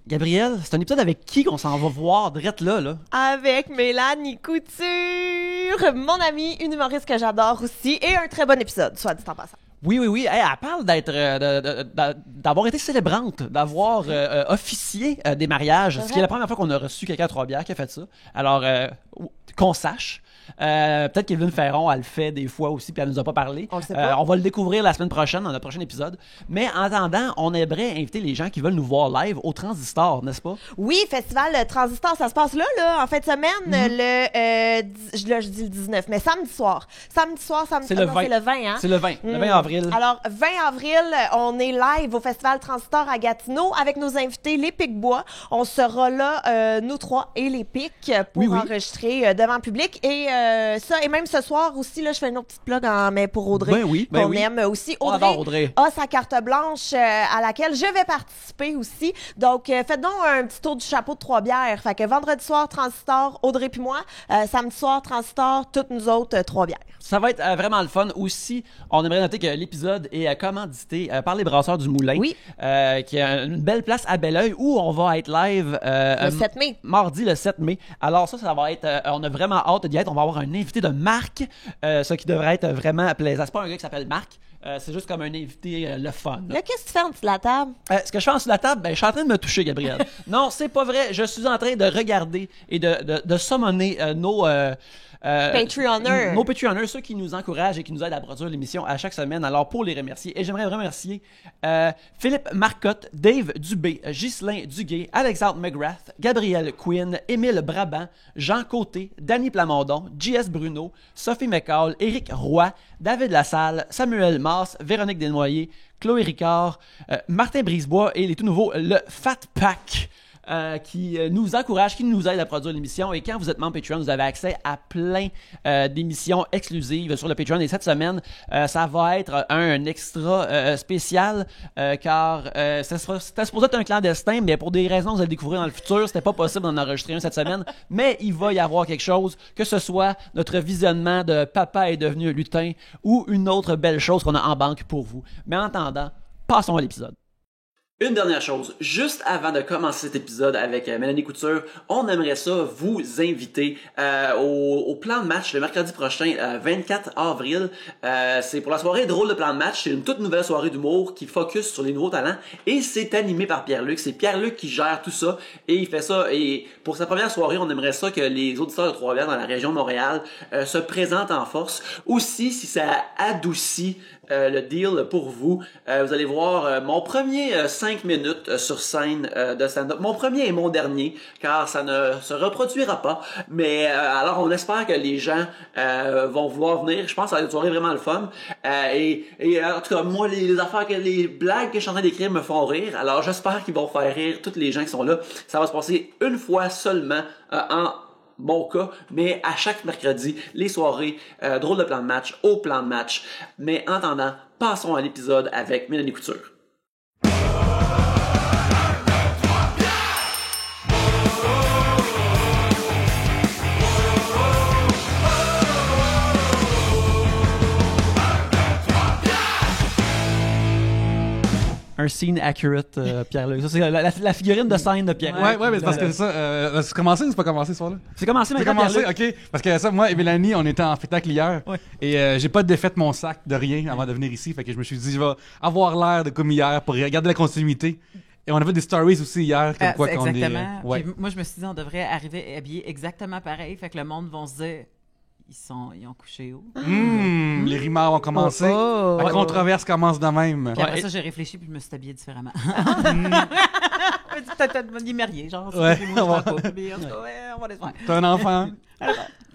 Gabriel, c'est un épisode avec qui qu'on s'en va voir drette là? Avec Mélanie Couture, mon amie, une humoriste que j'adore aussi, et un très bon épisode, soit dit en passant. Oui. Hey, elle parle d'avoir été célébrante, d'avoir officié des mariages, ce qui est la première fois qu'on a reçu quelqu'un à Trois-Bières qui a fait ça. Alors, qu'on sache. Peut-être qu'Evelyne Ferron, elle le fait des fois aussi, puis elle nous a pas parlé. On le sait pas. On va le découvrir la semaine prochaine, dans notre prochain épisode. Mais en attendant, on aimerait inviter les gens qui veulent nous voir live au Transistor, n'est-ce pas? Oui, Festival Transistor, ça se passe là, en fin de semaine, je dis le 19, mais samedi soir. C'est le 20. C'est le 20, hein? C'est le 20, le 20 avril. Alors, 20 avril, on est live au Festival Transistor à Gatineau avec nos invités, les Pic-Bois. On sera là, nous trois et les Pics, pour enregistrer devant le public. Et ça, et même ce soir aussi, là, je fais une autre petite plug mais pour Audrey, qu'on aime aussi. On adore Audrey. A sa carte blanche à laquelle je vais participer aussi. Donc, faites donc un petit tour du chapeau de Trois-Bières. Fait que vendredi soir, Transistor, Audrey puis moi. Samedi soir, Transistor, toutes nous autres, Trois-Bières. Ça va être vraiment le fun. Aussi, on aimerait noter que l'épisode est commandité par les Brasseurs du Moulin. Oui. Qui a une belle place à Belleuil où on va être live le 7 mai. Mardi le 7 mai. Alors ça va être... on a vraiment hâte d'y être. On va avoir un invité de marque, ce qui devrait être vraiment plaisant. C'est pas un gars qui s'appelle Marc. C'est juste comme un invité le fun. Là, qu'est-ce que tu fais en dessous de la table? Ce que je fais en dessous de la table, je suis en train de me toucher, Gabriel. Non, c'est pas vrai. Je suis en train de regarder et de summoner nos... Patreonners. Nos Patreonners, ceux qui nous encouragent et qui nous aident à produire l'émission à chaque semaine. Alors, pour les remercier, et j'aimerais remercier Philippe Marcotte, Dave Dubé, Ghislain Duguay, Alexandre McGrath, Gabriel Quinn, Émile Brabant, Jean Côté, Danny Plamondon, JS Bruno, Sophie McCall, Éric Roy, David Lassalle, Samuel Masse, Véronique Desnoyers, Chloé Ricard, Martin Brisebois et les tout nouveaux, le Fat Pack. Qui nous encourage, qui nous aide à produire l'émission. Et quand vous êtes membre Patreon, vous avez accès à plein d'émissions exclusives sur le Patreon. Et cette semaine, ça va être un extra spécial car c'était supposé être un clandestin, mais pour des raisons que vous allez découvrir dans le futur, c'était pas possible d'en enregistrer un cette semaine. Mais il va y avoir quelque chose, que ce soit notre visionnement de Papa est devenu un lutin ou une autre belle chose qu'on a en banque pour vous. Mais en attendant, passons à l'épisode. Une dernière chose, juste avant de commencer cet épisode avec Mélanie Couture, on aimerait ça vous inviter au plan de match le mercredi prochain, 24 avril. C'est pour la soirée drôle de plan de match. C'est une toute nouvelle soirée d'humour qui focus sur les nouveaux talents et c'est animé par Pierre-Luc. C'est Pierre-Luc qui gère tout ça et il fait ça. Et pour sa première soirée, on aimerait ça que les auditeurs de Trois-Rivières dans la région de Montréal se présentent en force. Aussi, si ça adoucit le deal pour vous, vous allez voir mon premier 5 minutes sur scène de stand-up. Mon premier et mon dernier, car ça ne se reproduira pas. Mais alors, on espère que les gens vont vouloir venir. Je pense que ça va être une soirée vraiment le fun. Et en tout cas, moi, les affaires, les blagues que je suis en train d'écrire me font rire. Alors, j'espère qu'ils vont faire rire tous les gens qui sont là. Ça va se passer une fois seulement en mon cas, mais à chaque mercredi, les soirées, drôle de plan de match, au plan de match. Mais en attendant, passons à l'épisode avec Mélanie Couture. Un scene accurate, Pierre-Luc. Ça, c'est la figurine de scène de Pierre-Luc. Ouais, mais c'est parce que ça. C'est commencé ou c'est pas commencé ce soir-là? C'est commencé, mais c'est commencé, ok. Parce que ça, moi et Mélanie, on était en spectacle hier. Ouais. Et j'ai pas défait mon sac de rien avant de venir ici. Fait que je me suis dit, je vais avoir l'air de comme hier pour garder la continuité. Et on a fait des stories aussi hier, comme quoi qu'on est... Exactement. Moi, je me suis dit, on devrait arriver habillés exactement pareil. Fait que le monde va se dire... Ils ont couché où? Les rimards ont commencé. La controverse commence de même. Puis après ça, j'ai réfléchi puis je me suis habillée différemment. Peut-être dit marié, genre. Ouais. On va les faire. T'es un enfant.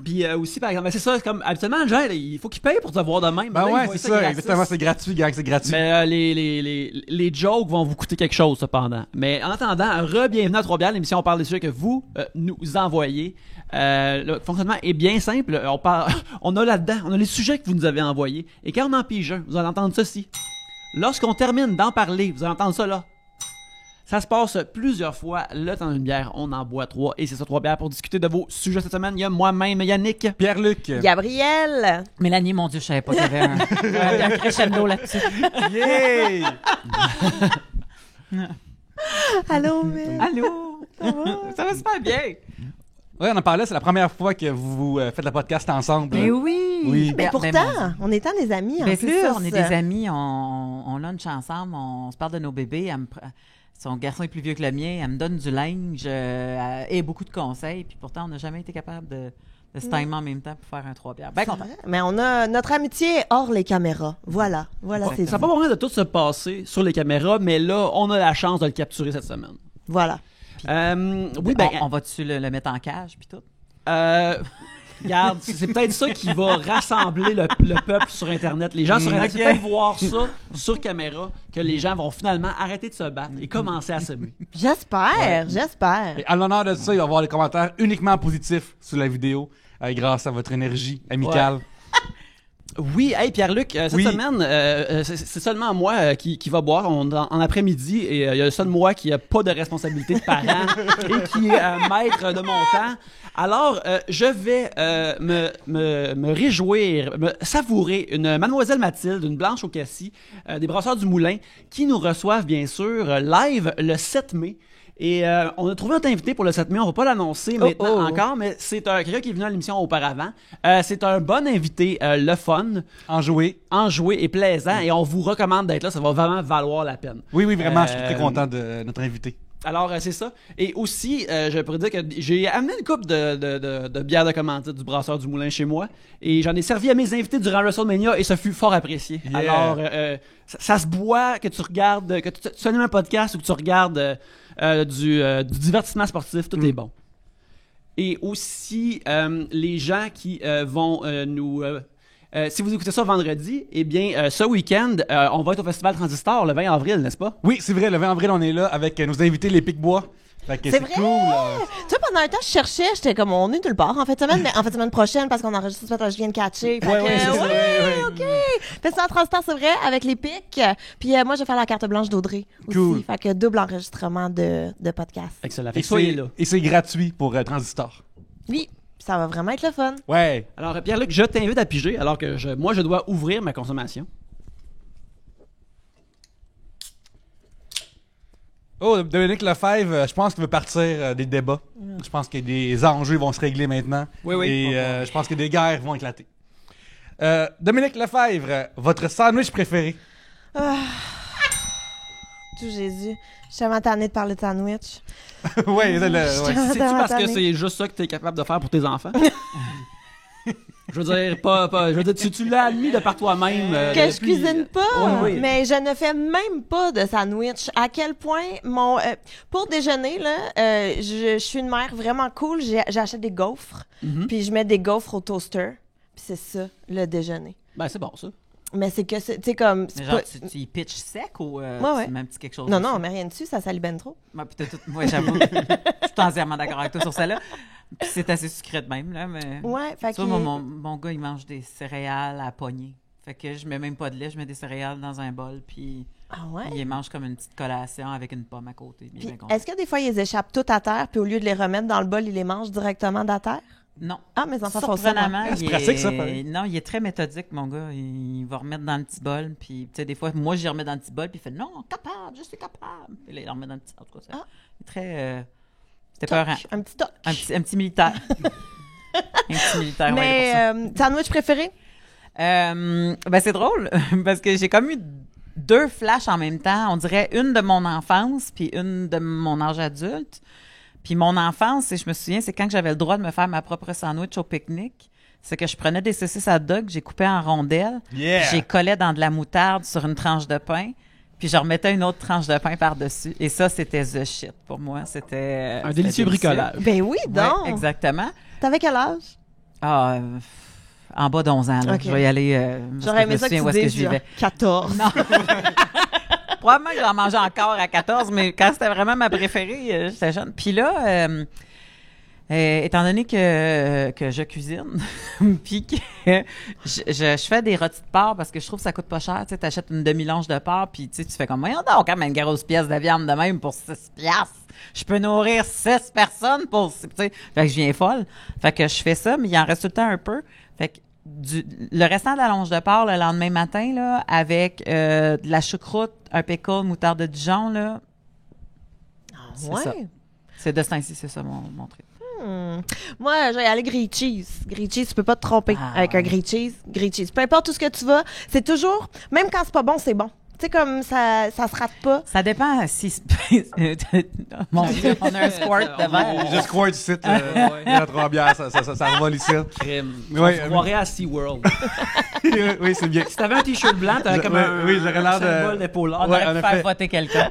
Puis aussi, par exemple, c'est ça, comme habituellement, les gens, il faut qu'ils payent pour te voir de même. Ben ouais, c'est ça, exactement, c'est gratuit, gang, c'est gratuit. Mais les jokes vont vous coûter quelque chose, cependant. Mais en attendant, re-bienvenue à Trois-Bières, l'émission, on parle des sujets que vous nous envoyez. Le fonctionnement est bien simple. On a là-dedans, on a les sujets que vous nous avez envoyés. Et quand on en pige un, vous allez entendre ceci. Lorsqu'on termine d'en parler, vous allez entendre ça là. Ça se passe plusieurs fois. Le temps d'une bière, on en boit 3. Et c'est ça, 3 bières pour discuter de vos sujets cette semaine. Il y a moi-même, Yannick, Pierre-Luc, Gabriel, Mélanie, mon Dieu, je savais pas qu'il y avait un crescendo là-dessus. Yeah! Allô, mais... Allô? Ça va super bien. Ouais, on en parlait, c'est la première fois que vous faites le podcast ensemble. Mais oui. Oui. Mais pourtant, on est des amis, en Mais plus. c'est ça, on est des amis, on lunch ensemble, on se parle de nos bébés. Son garçon est plus vieux que le mien, elle me donne du linge et beaucoup de conseils. Puis pourtant, on n'a jamais été capable de se timer en même temps pour faire un 3 bières. Ben content. Mais on a notre amitié hors les caméras. Voilà, c'est Ça n'a pas moyen de tout se passer sur les caméras, mais là, on a la chance de le capturer cette semaine. Voilà. Oui, ben, On va-tu le mettre en cage puis tout? regarde, c'est peut-être ça qui va rassembler le peuple sur Internet. Les gens sur Internet vont peut-être voir ça sur caméra, que les gens vont finalement arrêter de se battre et commencer à s'aimer. J'espère. Et à l'honneur de ça, il va y avoir des commentaires uniquement positifs sur la vidéo, grâce à votre énergie amicale. Oui, hey Pierre-Luc, cette Oui. semaine, c'est seulement moi qui va boire en après-midi et il y a seul moi qui n'a pas de responsabilité de parent et qui est maître de mon temps. Alors, je vais me réjouir, me savourer une Mademoiselle Mathilde, une blanche au cassis, des Brasseurs du Moulin, qui nous reçoivent bien sûr live le 7 mai. Et on a trouvé notre invité pour le 7 mai, on va pas l'annoncer maintenant encore, mais c'est quelqu'un qui est venu à l'émission auparavant. C'est un bon invité, le fun, Enjoué. enjoué et plaisant, et on vous recommande d'être là, ça va vraiment valoir la peine. Oui, vraiment, je suis très content de notre invité. Alors, c'est ça. Et aussi, je pourrais dire que j'ai amené une coupe de bière de commandite du Brasseur du Moulin chez moi. Et j'en ai servi à mes invités durant WrestleMania et ça fut fort apprécié. Yeah. Alors, ça se boit, que tu regardes, que tu animes un podcast ou que tu regardes du divertissement sportif, tout est bon. Et aussi, les gens qui vont nous... si vous écoutez ça vendredi, eh bien, ce week-end, on va être au Festival Transistor le 20 avril, n'est-ce pas? Oui, c'est vrai, le 20 avril, on est là avec nos invités, les Pic-Bois. Fait que C'est vrai? cool. Tu sais, pendant un temps, je cherchais, j'étais comme, on est nulle part en fait semaine, mais en fait semaine prochaine, parce qu'on enregistre ça, je viens de catcher. Fait Ouais, que, c'est ça, ouais. OK. Festival Transistor, c'est vrai, avec les pics. Puis moi, je vais faire la carte blanche d'Audrey aussi. Cool. Fait que double enregistrement de podcast. Excellent. Fait Et que soyez c'est- là. Et c'est gratuit pour Transistor. Oui, ça va vraiment être le fun. Ouais. Alors, Pierre-Luc, je t'invite à piger alors que moi, je dois ouvrir ma consommation. Oh, Dominique Lefebvre, je pense qu'il veut partir des débats. Je pense que des enjeux vont se régler maintenant. Oui. Et je pense que des guerres vont éclater. Dominique Lefebvre, votre sandwich préféré? Tout Jésus. Je suis tellement tannée de parler de sandwich. Ouais. C'est-tu parce que c'est juste ça que tu es capable de faire pour tes enfants? Je veux dire, je veux dire, tu l'as admis de par toi-même. Que je depuis- cuisine pas, Oui. mais je ne fais même pas de sandwich. À quel point pour déjeuner là, je suis une mère vraiment cool. J'achète des gaufres, puis je mets des gaufres au toaster, puis c'est ça le déjeuner. Ben, c'est bon, ça. Mais c'est que tu sais comme c'est Mais genre, pas- tu y pitches sec ou ouais. tu mets un petit quelque chose non dessus? non, mais rien dessus, ça salit ben trop. Ouais, ouais, j'avoue. Je suis entièrement d'accord avec toi sur celle-là. Puis c'est assez sucré de même, là, mais... Ouais, fait Tu que vois, mon gars, il mange des céréales à poignée. Fait que je mets même pas de lait, je mets des céréales dans un bol, puis ah ouais. il les mange comme une petite collation avec une pomme à côté. Il est Puis, bien content. est-ce que des fois ils les échappent tout à terre, puis au lieu de les remettre dans le bol, ils les mangent directement de la terre? Non. Ah, mes enfants font ça. moi. Surprenamment, C'est pratique, ça, pareil. Non, il est très méthodique, mon gars. Il va remettre dans le petit bol, puis tu sais, des fois, moi, j'y remets dans le petit bol, puis il fait « Non, capable, je suis capable! » Puis là, il en remet dans le petit... En tout cas, ça, Ah. il est très... C'était Toc, peurant. un petit toc. Un petit militaire. Un petit militaire, ouais, Mais pour ça. sandwich préféré? Ben c'est drôle parce que j'ai comme eu deux flashs en même temps. On dirait une de mon enfance puis une de mon âge adulte. Puis mon enfance, je me souviens, c'est quand j'avais le droit de me faire ma propre sandwich au pique-nique. C'est que je prenais des saucisses à dog, j'ai coupé en rondelles, Yeah! j'ai collé dans de la moutarde sur une tranche de pain, puis je remettais une autre tranche de pain par-dessus. Et ça, c'était the shit pour moi. C'était Un délicieux bricolage. Ben oui, donc. Ouais, exactement. T'avais quel âge? Ah, en bas d'11 ans, là. Ok. Je vais y aller. J'aurais aimé ça que tu où est-ce que dises je vivais. 14. Non. Probablement que j'en mangeais encore à 14, mais quand c'était vraiment ma préférée, j'étais jeune. Puis là, étant donné que je cuisine, puis que je fais des rôtis de porc parce que je trouve que ça coûte pas cher. Tu sais, t'achètes une demi-longe de porc, puis tu fais comme, voyons donc, quand même une grosse pièce de viande de même pour 6 piastres. Je peux nourrir 6 personnes pour, tu sais. Fait que je viens folle. Fait que je fais ça, mais il en reste tout le temps un peu. Fait que le restant de la longe de porc le lendemain matin, là, avec de la choucroute, un pickle, moutarde de Dijon, là, C'est ouais. ça. C'est de ce temps-ci, c'est ça mon truc. Moi, j'ai allé grilled cheese. Grilled cheese, tu peux pas te tromper avec un grilled cheese. Grilled cheese. Peu importe où ce que tu vas, c'est toujours, même quand c'est pas bon, c'est bon. Tu sais, comme ça se rate pas. Ça dépend si... Mon Dieu, on a un squirt de verre. Je squirt ici. Il y a 3 bières, ça revole ici. Crème. Ouais, On croirait à SeaWorld. oui, c'est bien. Si t'avais un t-shirt blanc, t'avais comme un j'aurais l'air de symbole d'épaulard. Ouais, On aurait pu faire voter quelqu'un.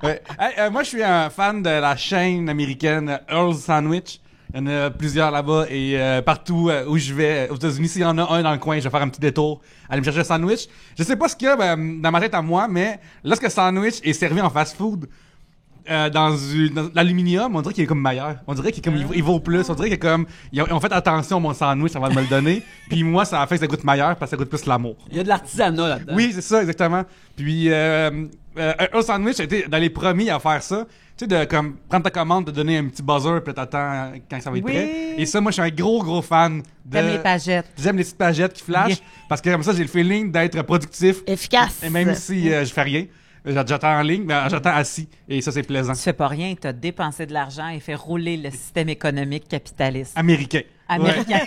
Ouais. Hey, moi, je suis un fan de la chaîne américaine Earl's Sandwich. Il y en a plusieurs là-bas et partout où je vais, aux États-Unis, s'il y en a un dans le coin, je vais faire un petit détour, aller me chercher un sandwich. Je sais pas ce qu'il y a dans ma tête à moi, mais lorsque le sandwich est servi en fast-food, dans l'aluminium, on dirait qu'il est comme meilleur. On dirait qu'il est comme, il vaut plus. On dirait que comme, ils ont fait attention à mon sandwich avant de me le donner. Puis moi, ça a fait que ça goûte meilleur parce que ça goûte plus l'amour. Il y a de l'artisanat là-dedans. Oui, c'est ça, exactement. Puis, un sandwich a été dans les premiers à faire ça. Tu sais, de comme prendre ta commande, de donner un petit buzzer, puis t'attends quand ça va être prêt. Et ça, moi, je suis un gros fan de... J'aime les pagettes. J'aime les petites pagettes qui flashent, parce que comme ça, j'ai le feeling d'être productif. Efficace. Et même si je fais rien, j'attends en ligne, mais j'attends assis. Et ça, c'est plaisant. Tu fais pas rien, tu as dépensé de l'argent et fait rouler le système économique capitaliste. Américain. Américain.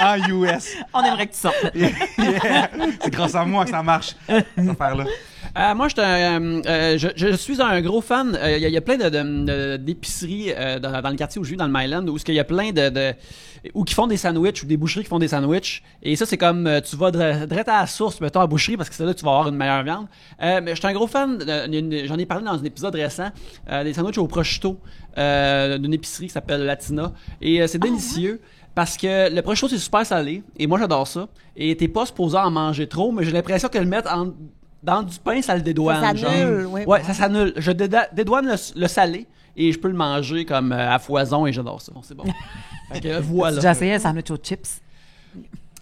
En US. On aimerait que tu sortes. Yeah. C'est grâce à moi que ça marche, cette affaire-là. Moi, je suis un gros fan. Il y a plein d'épiceries dans le quartier où je vis, dans le Myland, où il y a plein où qui font des sandwichs ou des boucheries qui font des sandwichs. Et ça, c'est comme tu vas direct à la source, mettons, à la boucherie, parce que c'est là que tu vas avoir une meilleure viande. Mais je suis un gros fan. J'en ai parlé dans un épisode récent, des sandwichs au prosciutto d'une épicerie qui s'appelle Latina. Et c'est délicieux. Parce que le prosciutto, c'est super salé. Et moi, j'adore ça. Et t'es pas supposé en manger trop, mais j'ai l'impression que le mettre dans du pain, ça le dédouane. Ça s'annule, oui. Ouais, ça s'annule. Je dédouane le salé et je peux le manger comme à foison et j'adore ça. Bon, c'est bon. Fait que voilà. Tu as déjà essayé un sandwich aux chips?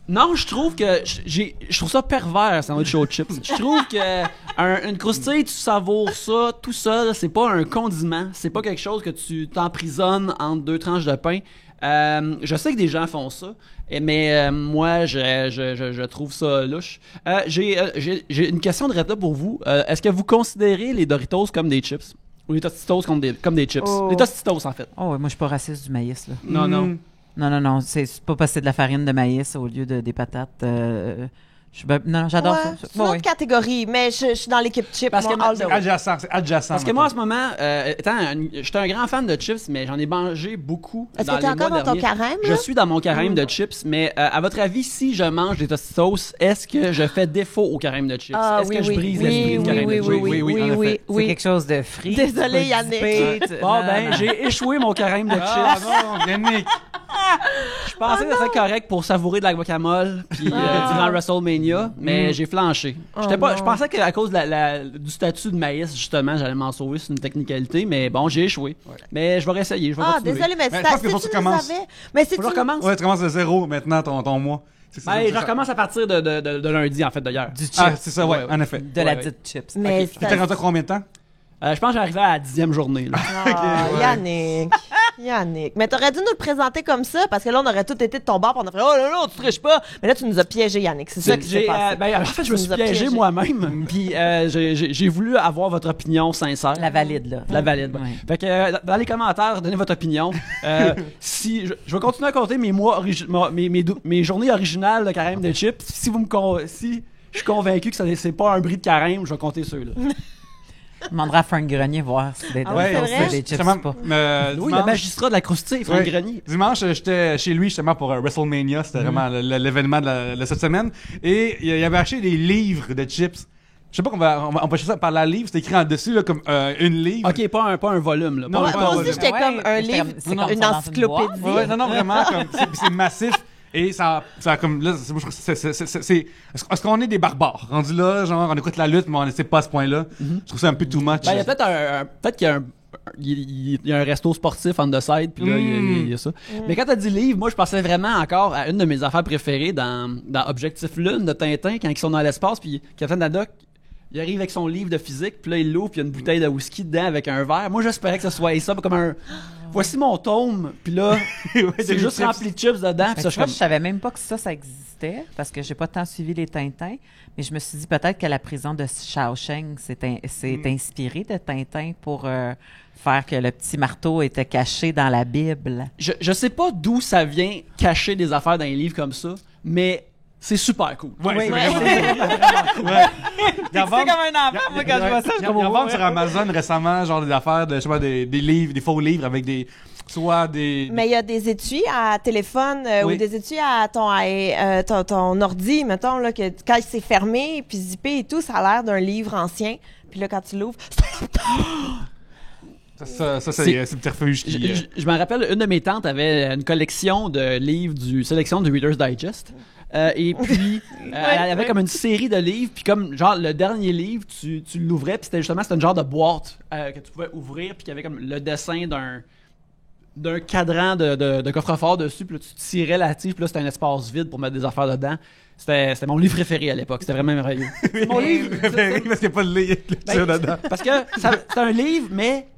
Non, je trouve que je trouve ça pervers, un sandwich aux chips. Je trouve que une croustille, tu savoures ça tout seul, c'est pas un condiment, c'est pas quelque chose que tu t'emprisonnes entre 2 tranches de pain. Je sais que des gens font ça, mais moi, je trouve ça louche. J'ai une question de Retta pour vous. Est-ce que vous considérez les Doritos comme des chips? Ou les Tostitos comme des chips? Oh. Les Tostitos, en fait. Oh, ouais, moi, je suis pas raciste du maïs, là. Non. Non, c'est pas parce que c'est de la farine de maïs au lieu des patates. Non, j'adore Ouais, ça. c'est une autre catégorie, mais je suis dans l'équipe chips. Parce que moi, all the C'est way. adjacent, c'est adjacent. Parce que moi, en ce moment, j'étais un grand fan de chips, mais j'en ai mangé beaucoup. Est-ce dans que t'es les encore mois dans ton derniers. carême? Je suis dans mon carême de chips, mais à votre avis, si je mange des Tostitos, est-ce que je fais défaut au carême de chips? Ah, Est-ce oui, que je oui, brise oui, l'esprit du carême oui, de chips? oui, C'est quelque chose de frit. Désolé, tu peux Yannick. dipper, Bon, ben, j'ai échoué mon carême de chips. Ah non, Yannick! Je pensais que c'était correct pour savourer de la guacamole puis durant WrestleMania, mais j'ai flanché. Je pensais qu'à cause du statut de maïs, justement, j'allais m'en sauver, c'est une technicalité, mais bon, j'ai échoué. Mais je vais réessayer, je vais continuer. Désolé, mais Ben, je pense qu'il faut que tu commences. Mais si Faut que je recommence? Ouais, tu commences de 0 maintenant, ton mois. Ben, je recommence à partir de lundi, en fait, d'ailleurs. Du chip. Ah, c'est ça, ouais, Ouais, en effet. De la Ouais, dite chips. Mais Puis t'es rendu à combien de temps? Je pense que j'arrivais à la 10e journée. Là. Yannick. Mais t'aurais dû nous le présenter comme ça, parce que là, on aurait tous été de ton bord, puis on a fait « Oh non, tu triches pas! » Mais là, tu nous as piégé, Yannick. C'est ça qui s'est passé. En fait, je me Tu suis nous as piégé piégé. moi-même, puis j'ai voulu avoir votre opinion sincère. La valide, là. La valide. Ouais. Ouais. Fait que dans les commentaires, donnez votre opinion. Si je vais continuer à compter mes journées originales de carême de chips. Si je suis convaincu que c'est pas un bris de carême, je vais compter ceux-là. Je demanderai à Frank Grenier voir si des ouais, c'est vrai? des chips Justement, ou pas. Oui, le magistrat de la croustille, Franck Ouais. Grenier. Dimanche, j'étais chez lui justement pour WrestleMania. C'était vraiment l'événement de cette semaine. Et il avait acheté des livres de chips. Je sais pas qu'on va acheter ça par la livre. C'est écrit en dessus là, comme une livre. Ok, pas un volume. Là. Non, Pas un- pas Moi un aussi, volume. j'étais Ouais, comme un j'étais livre, comme- c'est comme une ça dans une encyclopédie. Ouais, non, vraiment, c'est massif. Et ça comme là, moi, je trouve que est-ce qu'on est des barbares rendus là, genre on écoute la lutte, mais on ne sait pas à ce point-là. Je trouve ça un peu too much. Ben, il y a peut-être qu'il y a il y a un resto sportif on the side, puis là, il y a ça. Mais quand t'as dit livre, moi, je pensais vraiment encore à une de mes affaires préférées dans Objectif Lune de Tintin, quand ils sont dans l'espace, puis Captain Haddock, il arrive avec son livre de physique, puis là, il l'ouvre, puis il y a une bouteille de whisky dedans avec un verre. Moi, j'espérais que ce soit ça, comme un... Voici mon tome, puis là, c'est juste rempli de chips dedans. Puis ça, je savais même pas que ça existait, parce que j'ai pas tant suivi les Tintins, mais je me suis dit peut-être que la prison de Shawshank s'est inspirée de Tintin pour faire que le petit marteau était caché dans la Bible. Je sais pas d'où ça vient cacher des affaires dans les livres comme ça, mais c'est super cool. Ouais, c'est vraiment cool. C'est comme un enfant, moi, quand je vois ça, je Ils en vendent sur Amazon récemment, genre des affaires, je sais pas, des livres, des faux livres avec des... Soit des... Mais il y a des étuis à téléphone ou des étuis à ton ordi, mettons, là, que quand c'est fermé, puis zippé et tout, ça a l'air d'un livre ancien. Puis là, quand tu l'ouvres, Ça, c'est le petit refuge qui... Je me rappelle, une de mes tantes avait une collection de livres sélection du Reader's Digest. Et puis, elle avait comme une série de livres, puis comme, genre, le dernier livre, tu l'ouvrais, puis c'était une genre de boîte que tu pouvais ouvrir, puis qui avait comme le dessin d'un cadran de coffre-fort dessus, puis là, tu tirais la tige, puis là, c'était un espace vide pour mettre des affaires dedans. C'était mon livre préféré à l'époque, c'était vraiment merveilleux. C'est mon livre préféré, parce qu'il n'y a pas de lecture dedans. Parce que c'est un livre, mais...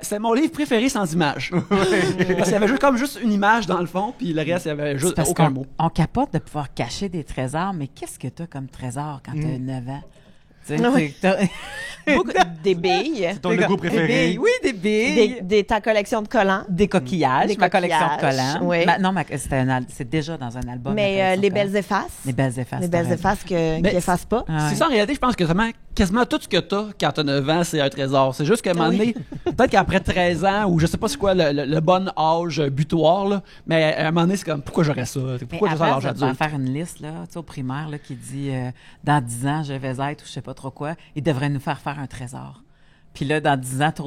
c'est mon livre préféré sans image. Parce qu'il y avait juste une image dans le fond, puis le reste, il y avait juste aucun mot. On capote de pouvoir cacher des trésors, mais qu'est-ce que t'as comme trésor quand t'as 9 ans? Des billes. C'est ton Lego préféré. Oui, des billes. Ta collection de collants. Des coquillages. Ma collection de collants. Oui. Non, c'est déjà dans un album. Mais les belles effaces. Les belles effaces. Les belles effaces qui effacent pas. C'est ça, en réalité, je pense que quasiment tout ce que t'as quand t'as 9 ans, c'est un trésor. C'est juste qu'à un moment donné, peut-être qu'après 13 ans, ou je sais pas c'est quoi le bon âge butoir, là, mais à un moment donné, c'est comme, pourquoi j'aurais ça? Pourquoi j'ai ça à l'âge adulte? On va faire une liste, là, tu sais, au primaire, là, qui dit, dans 10 ans, je vais être, ou je sais pas trop quoi, il devrait nous faire un trésor. Puis là, dans 10 ans, tu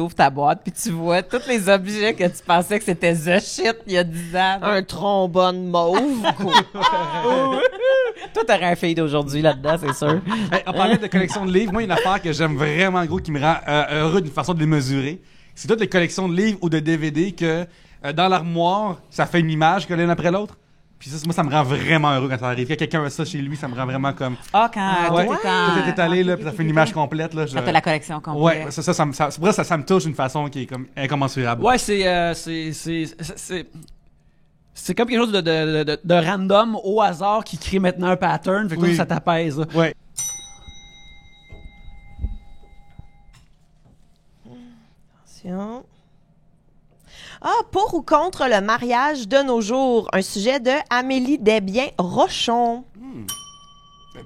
ouvres ta boîte, puis tu vois tous les objets que tu pensais que c'était the shit il y a 10 ans. Un trombone mauve. Toi, t'aurais un fade d'aujourd'hui là-dedans, c'est sûr. Hey, on parlait de collection de livres. Moi, il y a une affaire que j'aime vraiment, gros, qui me rend heureux d'une façon de les mesurer. C'est toutes les collections de livres ou de DVD que, dans l'armoire, ça fait une image que l'une après l'autre. Puis ça, moi, ça me rend vraiment heureux quand ça arrive. Quand quelqu'un a ça chez lui, ça me rend vraiment comme... Ah, quand... Tout est étalé, là, puis ça fait une image complète, là. Quand t'as la collection complète. Ouais, ça me touche d'une façon qui est comme incommensurable. Ouais, c'est comme quelque chose de random, au hasard, qui crée maintenant un pattern, fait que ça t'apaise. Ouais. Attention. Pour ou contre le mariage de nos jours? Un sujet de Amélie Desbiens-Rochon.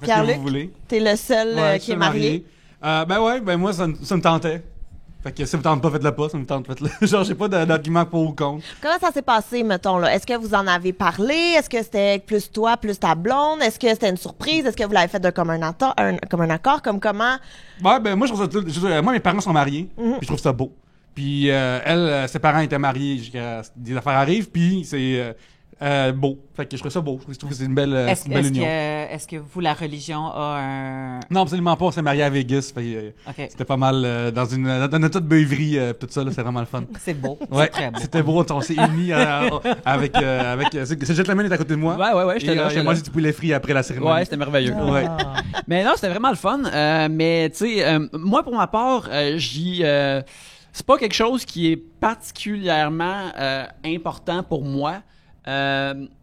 Pierre-Luc, t'es le seul qui est marié. Moi, ça me tentait. Fait que si ça me tente pas, faites-le pas. Ça me tente, faites-le. Genre, j'ai pas d'argument pour ou contre. Comment ça s'est passé, mettons, là? Est-ce que vous en avez parlé? Est-ce que c'était plus toi, plus ta blonde? Est-ce que c'était une surprise? Est-ce que vous l'avez fait de comme un accord? Comme comment? Ouais, moi, je trouve ça... moi, mes parents sont mariés. Puis je trouve ça beau. Puis elle, ses parents étaient mariés jusqu'à des affaires arrivent, puis c'est beau. Fait que je trouve ça beau. Je trouve que c'est une belle union. Est-ce que vous, la religion, a un... Non, absolument pas. On s'est mariés à Vegas. C'était pas mal dans notre beuverie, tout ça. Là, c'est vraiment le fun. C'est beau. Ouais, c'est très beau. C'était beau. On s'est unis avec ce gentleman est à côté de moi. Ouais, j'étais là. Moi, j'ai du poulet frit après la cérémonie. Ouais, c'était merveilleux. Ouais. Mais non, c'était vraiment le fun. Mais tu sais, moi, pour ma part, c'est pas quelque chose qui est particulièrement important pour moi,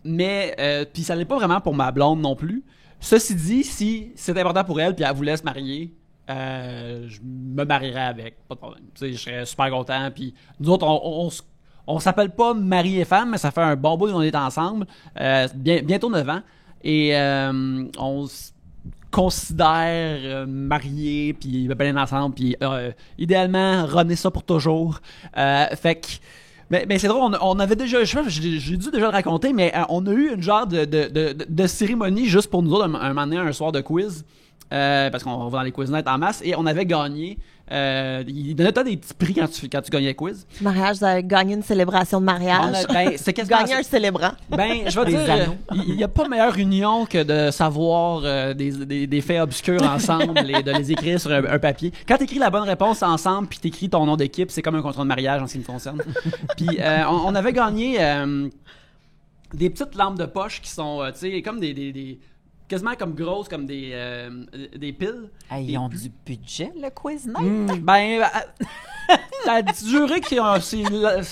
mais puis ça l'est pas vraiment pour ma blonde non plus. Ceci dit, si c'est important pour elle puis elle voulait se marier, je me marierais avec, pas de problème. Tu sais, je serais super content. Puis nous autres, on s'appelle pas mari et femme, mais ça fait un bon bout qu'on est ensemble, bientôt 9 ans, et on considère mariés puis bien ensemble puis idéalement runner ça pour toujours, fait que mais c'est drôle, on avait déjà, j'ai dû déjà le raconter, mais on a eu une genre de cérémonie juste pour nous autres un moment donné, un soir de quiz, parce qu'on va dans les quiz night en masse, et on avait gagné. Il donnait des petits prix quand tu gagnais le quiz. Mariage, vous avez gagné une célébration de mariage. C'est quasiment gagné un célébrant. Je vais dire, il n'y a pas meilleure union que de savoir des faits obscurs ensemble et de les écrire sur un papier. Quand tu écris la bonne réponse ensemble puis tu écris ton nom d'équipe, c'est comme un contrat de mariage en ce qui me concerne. Puis on avait gagné des petites lampes de poche qui sont, tu sais, comme des quasiment comme grosses, comme des piles. Hey, ils ont du budget, le quiz night. Ben, ça a duré que ces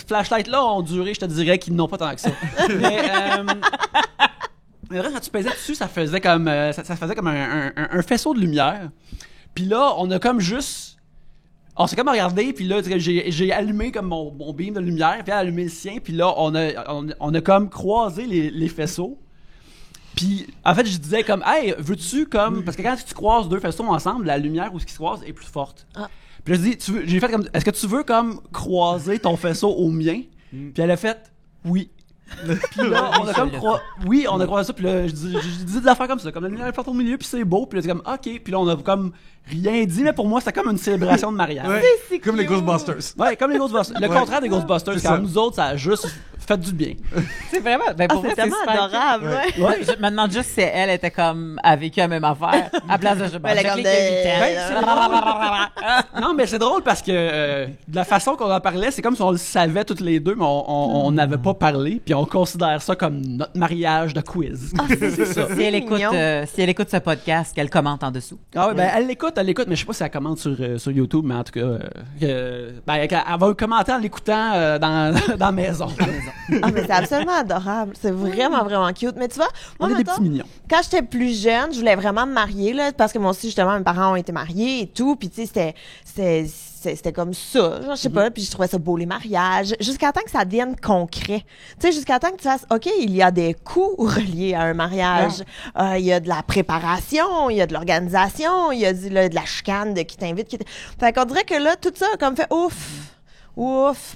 flashlights-là ont duré, je te dirais qu'ils n'ont pas tant que ça. Mais vrai, quand tu pesais dessus, ça faisait comme, ça faisait comme un faisceau de lumière. Puis là, on a comme juste... On s'est comme regardé, puis là, j'ai allumé comme mon beam de lumière, puis elle a allumé le sien, puis là, on a comme croisé les faisceaux. Puis, en fait, je disais comme, hey, veux-tu comme... Parce que quand tu croises deux faisceaux ensemble, la lumière où ce qui se croise est plus forte. Ah. Puis là, j'ai fait comme, est-ce que tu veux comme croiser ton faisceau au mien? Puis elle a fait, oui. Puis là, on a comme on a croisé ça, puis là, je dis des affaires comme ça, comme la lumière est forte au milieu, puis c'est beau, puis là, c'est comme, ok, puis là, on a comme rien dit, mais pour moi, c'était comme une célébration de mariage. Ouais, c'est comme les Ghostbusters. Ouais, comme les Ghostbusters. Le contraire des Ghostbusters, car nous autres, ça a juste fait du bien. C'est vraiment, ben pour moi, c'est tellement adorable. Ouais. Je me demande juste si elle était comme, a vécu la même affaire, à place de, non, mais c'est drôle parce que de la façon qu'on en parlait, c'est comme si on le savait toutes les deux, mais on n'avait pas parlé, puis on considère ça comme notre mariage de quiz. C'est ça. Si elle écoute ce podcast, qu'elle commente en dessous. Ah oui, ben elle l'écoute, mais je sais pas si elle commente sur YouTube, mais en tout cas, elle va commenter en l'écoutant dans la maison. Ah, mais c'est absolument adorable. C'est vraiment, vraiment cute. Mais tu vois, moi, on est des petits mignons. Quand j'étais plus jeune, je voulais vraiment me marier, là, parce que moi aussi, justement, mes parents ont été mariés et tout. Puis, tu sais, c'était comme ça. Genre, je sais pas. Puis, je trouvais ça beau, les mariages. Jusqu'à temps que ça devienne concret. Tu sais, jusqu'à temps que tu fasses, OK, il y a des coûts reliés à un mariage. Il y a de la préparation, il y a de l'organisation, il y a de la chicane de qui t'invite. Fait qu'on dirait que là, tout ça a comme fait ouf,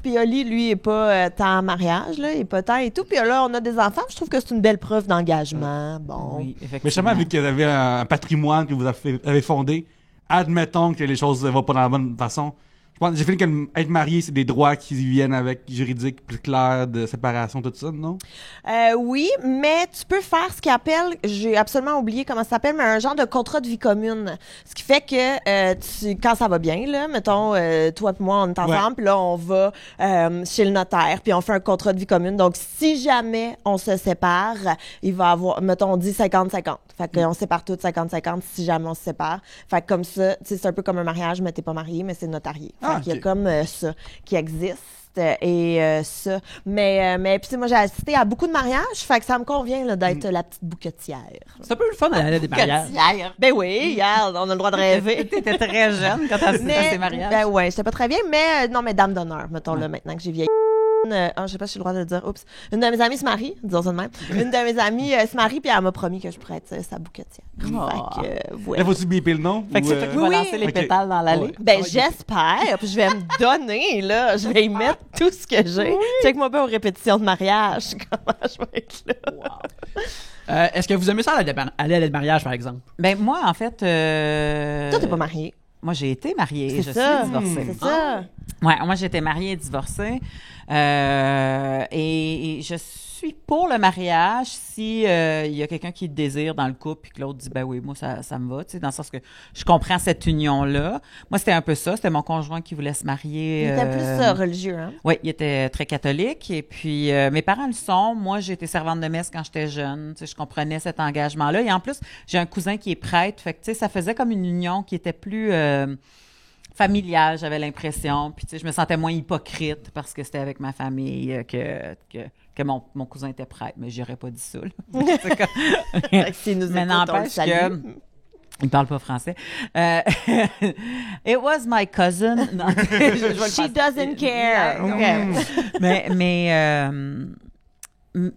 puis Oli, lui, il est pas tant en mariage, là, il est pas tant et tout. Puis là, on a des enfants, je trouve que c'est une belle preuve d'engagement. Bon. Oui, effectivement. Mais justement, vu que vous avez un patrimoine que vous avez fondé, admettons que les choses ne vont pas dans la bonne façon. J'ai fait qu'être marié, c'est des droits qui viennent avec juridique plus clair de séparation, tout ça, non? Oui, mais tu peux faire ce qu'ils appellent, j'ai absolument oublié comment ça s'appelle, mais un genre de contrat de vie commune. Ce qui fait que quand ça va bien, là, mettons, toi et moi, on est ensemble, puis là, on va chez le notaire, puis on fait un contrat de vie commune. Donc, si jamais on se sépare, il va avoir, mettons, on dit 50-50. Fait qu'on sépare tout 50-50 si jamais on se sépare. Fait que comme ça, tu sais, c'est un peu comme un mariage, mais t'es pas marié, mais c'est notarié. Fait qu'il y a comme ça qui existe. Et ça. Mais puis, tu sais, moi, j'ai assisté à beaucoup de mariages, fait que ça me convient là, d'être la petite bouquetière. C'est un peu le fun d'aller à des mariages. Ben oui, regarde, on a le droit de rêver. T'étais très jeune quand t'as assisté à ces mariages. Ben ouais, j'étais pas très vieille, mais non, mais dame d'honneur, mettons, là, maintenant que j'ai vieilli. Je sais pas si j'ai le droit de le dire. Oups. Une de mes amies se marie, disons ça de même. Une de mes amies se marie, puis elle m'a promis que je pourrais être sa bouquetière. Oh. Fait que, Là, faut-tu biper le nom? Fait que c'est toi qui vas lancer les pétales dans l'allée? Ben, j'espère. Puis je vais me donner, là. Je vais y mettre tout ce que j'ai. Check-moi pas aux répétitions de mariage. Comment je vais être là. Wow. Est-ce que vous aimez ça aller à des mariages, par exemple? Ben, moi, en fait. Toi, t'es pas mariée. Moi, j'ai été mariée. Je suis divorcée. C'est ça. Ouais, moi, j'ai été mariée et divorcée. Et je suis pour le mariage si il y a quelqu'un qui le désire dans le couple puis que l'autre dit ben oui, moi ça me va, tu sais, dans le sens que je comprends cette union-là. Moi, c'était un peu ça, c'était mon conjoint qui voulait se marier. Il était plus religieux, hein? Oui, il était très catholique et puis mes parents le sont. Moi, j'ai été servante de messe quand j'étais jeune, tu sais, je comprenais cet engagement-là et en plus, j'ai un cousin qui est prêtre, fait que tu sais, ça faisait comme une union qui était plus familiale, j'avais l'impression. Puis, tu sais, je me sentais moins hypocrite parce que c'était avec ma famille que mon cousin était prêtre. Mais j'aurais pas dit ça, là. Mais n'empêche que... Il parle pas français. It was my cousin. Non, She doesn't care. Okay.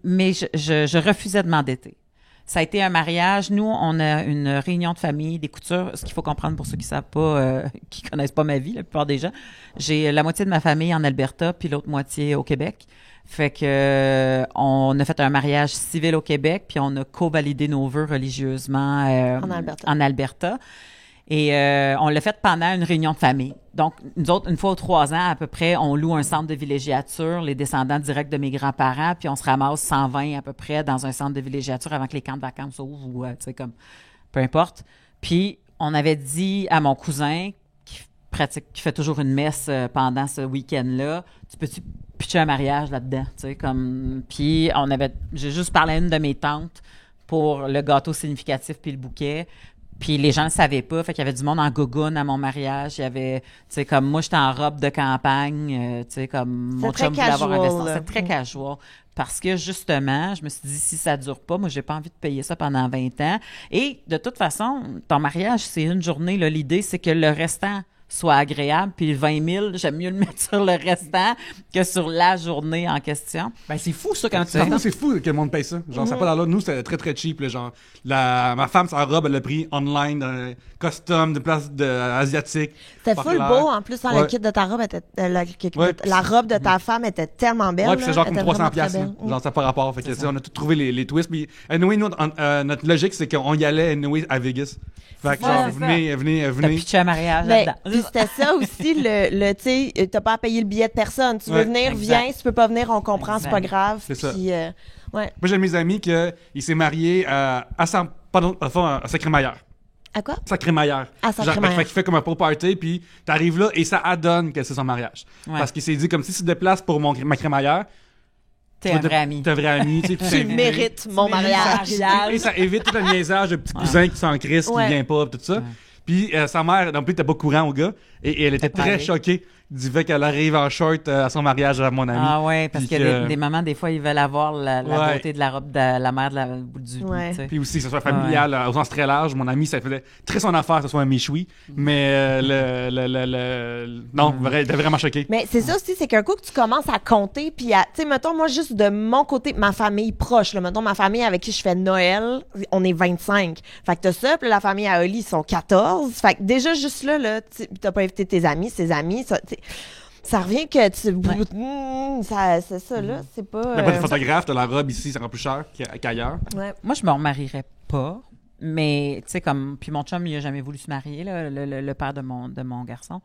Mais je refusais de m'endetter. Ça a été un mariage. Nous, on a une réunion de famille, des coutures. Ce qu'il faut comprendre pour ceux qui savent pas, qui connaissent pas ma vie, la plupart des gens. J'ai la moitié de ma famille en Alberta, puis l'autre moitié au Québec. Fait que on a fait un mariage civil au Québec, puis on a co-validé nos vœux religieusement en Alberta. Et on l'a fait pendant une réunion de famille. Donc, nous autres, une fois aux 3 ans, à peu près, on loue un centre de villégiature, les descendants directs de mes grands-parents, puis on se ramasse 120 à peu près dans un centre de villégiature avant que les camps de vacances ouvrent ou, tu sais, comme, peu importe. Puis, on avait dit à mon cousin, qui fait toujours une messe pendant ce week-end-là, tu peux-tu pitcher un mariage là-dedans, tu sais, comme... Puis, j'ai juste parlé à une de mes tantes pour le gâteau significatif puis le bouquet. Puis les gens ne le savaient pas. Fait qu'il y avait du monde en gougoune à mon mariage. Il y avait, tu sais, comme moi, j'étais en robe de campagne. Tu sais, comme mon chum voulait avoir un veston. C'était très casual. Parce que, justement, je me suis dit, si ça dure pas, moi, j'ai pas envie de payer ça pendant 20 ans. Et, de toute façon, ton mariage, c'est une journée, là. L'idée, c'est que le restant soit agréable, puis le 20 000, j'aime mieux le mettre sur le restant que sur la journée en question. Ben, c'est fou, ça, quand tu C'est fou que le monde paye ça. Genre, ça pas dans l'autre. Nous, c'était très, très cheap, là. Genre, ma femme, sa robe, elle l'a pris online, dans un custom de place asiatique. C'était full beau, en plus, le kit de ta robe était, la robe de ta femme était tellement belle. Ouais, puis c'est genre comme 300 piastres. Genre, ça n'a pas rapport. Fait que, on a tout trouvé les twists. Puis, anyway, nous, notre logique, c'est qu'on y allait, anyway, à Vegas. Fait que, genre, venez. T'as pitché un mariage là-dedans. Puis c'était ça aussi, le tu sais, t'as pas à payer le billet de personne. Tu veux venir, viens. Si tu peux pas venir, on comprend, c'est pas grave. C'est ça. Puis, ouais. Moi, j'ai mes amis qu'il s'est marié à Sacré-Maillard. À quoi? Sacré-Maillard. À Sacré-Maillard. Fait qu'il fait comme un pot party, puis t'arrives là et ça adonne que c'est son mariage. Ouais. Parce qu'il s'est dit, comme si tu te déplaces pour ma crémaillère, T'es un vrai ami. T'es un vrai ami. Tu mérites mon mariage. Et ça évite tout le niaisage de petits cousins qui s'en crissent, qui vient pas, tout ça. Puis sa mère, non plus, t'es pas courant au gars. Et elle était très choquée du fait qu'elle arrive en short à son mariage à mon ami. Ah ouais, parce que des mamans, des fois, ils veulent avoir la beauté de la robe de la mère du ouais. Puis aussi, que ce soit familial, au sens très large. Mon ami, ça faisait très son affaire que ce soit un méchoui. Mais non, elle était vraiment choquée. Mais c'est ça aussi, c'est qu'un coup que tu commences à compter, puis tu sais, mettons, moi, juste de mon côté, ma famille proche, là, mettons, ma famille avec qui je fais Noël, on est 25. Fait que t'as ça, puis la famille à Oli, ils sont 14. Fait que déjà, juste là, t'as pas invité tes amis, ses amis, ça revient que c'est ça, là, c'est pas... T'as pas de photographe, t'as la robe ici, ça rend plus cher qu'ailleurs. Ouais. Moi, je me remarierais pas, mais, tu sais, comme... Puis mon chum, il a jamais voulu se marier, là, le père de mon garçon.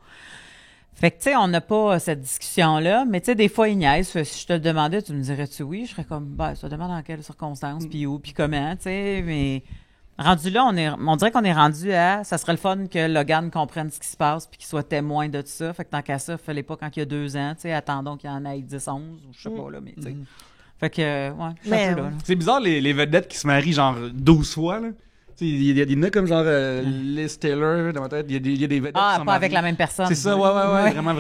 Fait que, tu sais, on n'a pas cette discussion-là, mais tu sais, des fois, il niaise. Si je te le demandais, tu me dirais-tu oui? Je serais comme, ben, ça demande dans quelles circonstances, puis où, puis comment, tu sais, mais... Rendu là, on dirait qu'on est rendu à... Ça serait le fun que Logan comprenne ce qui se passe puis qu'il soit témoin de tout ça. Fait que tant qu'à ça, fallait pas quand il y a 2 ans, tu sais, attendons qu'il y en ait 10, 11 ou je sais pas, là, mais tu sais. Fait que, ouais, je suis un peu là. C'est bizarre, les vedettes qui se marient genre 12 fois, là. Il y en a comme genre Liz Taylor dans ma tête. Il y a des vedettes qui sont pas avec la même personne. C'est ça, ouais. Vraiment.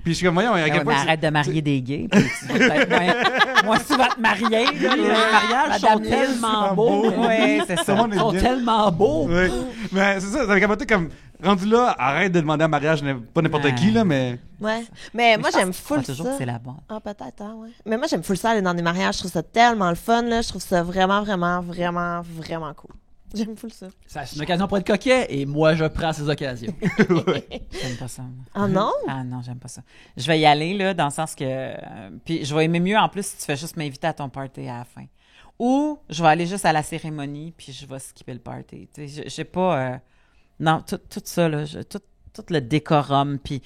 Puis je suis comme, voyons, à quel point... Arrête de marier des gays. Puis tu vas peut-être moi, tu vas te marier. Là, les mariages sont tellement beaux. Oui, c'est ça. Ils sont tellement beaux. Oui. Mais c'est ça, ça capoté comme... Rendu là, arrête de demander un mariage, pas n'importe qui, là, mais... Ouais. Mais moi, j'aime full ça. toujours que c'est la bonne. Ah, peut-être, ouais. Mais moi, j'aime full ça, aller dans des mariages. Je trouve ça tellement le fun, là. Je trouve ça vraiment, vraiment, vraiment, vraiment cool. J'aime full ça. C'est une occasion pour être coquet et moi, je prends ces occasions. J'aime pas ça. Ah non? Ah non, j'aime pas ça. Je vais y aller, là, dans le sens que... puis je vais aimer mieux, en plus, si tu fais juste m'inviter à ton party à la fin. Ou je vais aller juste à la cérémonie puis je vais skipper le party. Tu sais, j'ai pas... non, tout ça, là, tout le décorum, puis...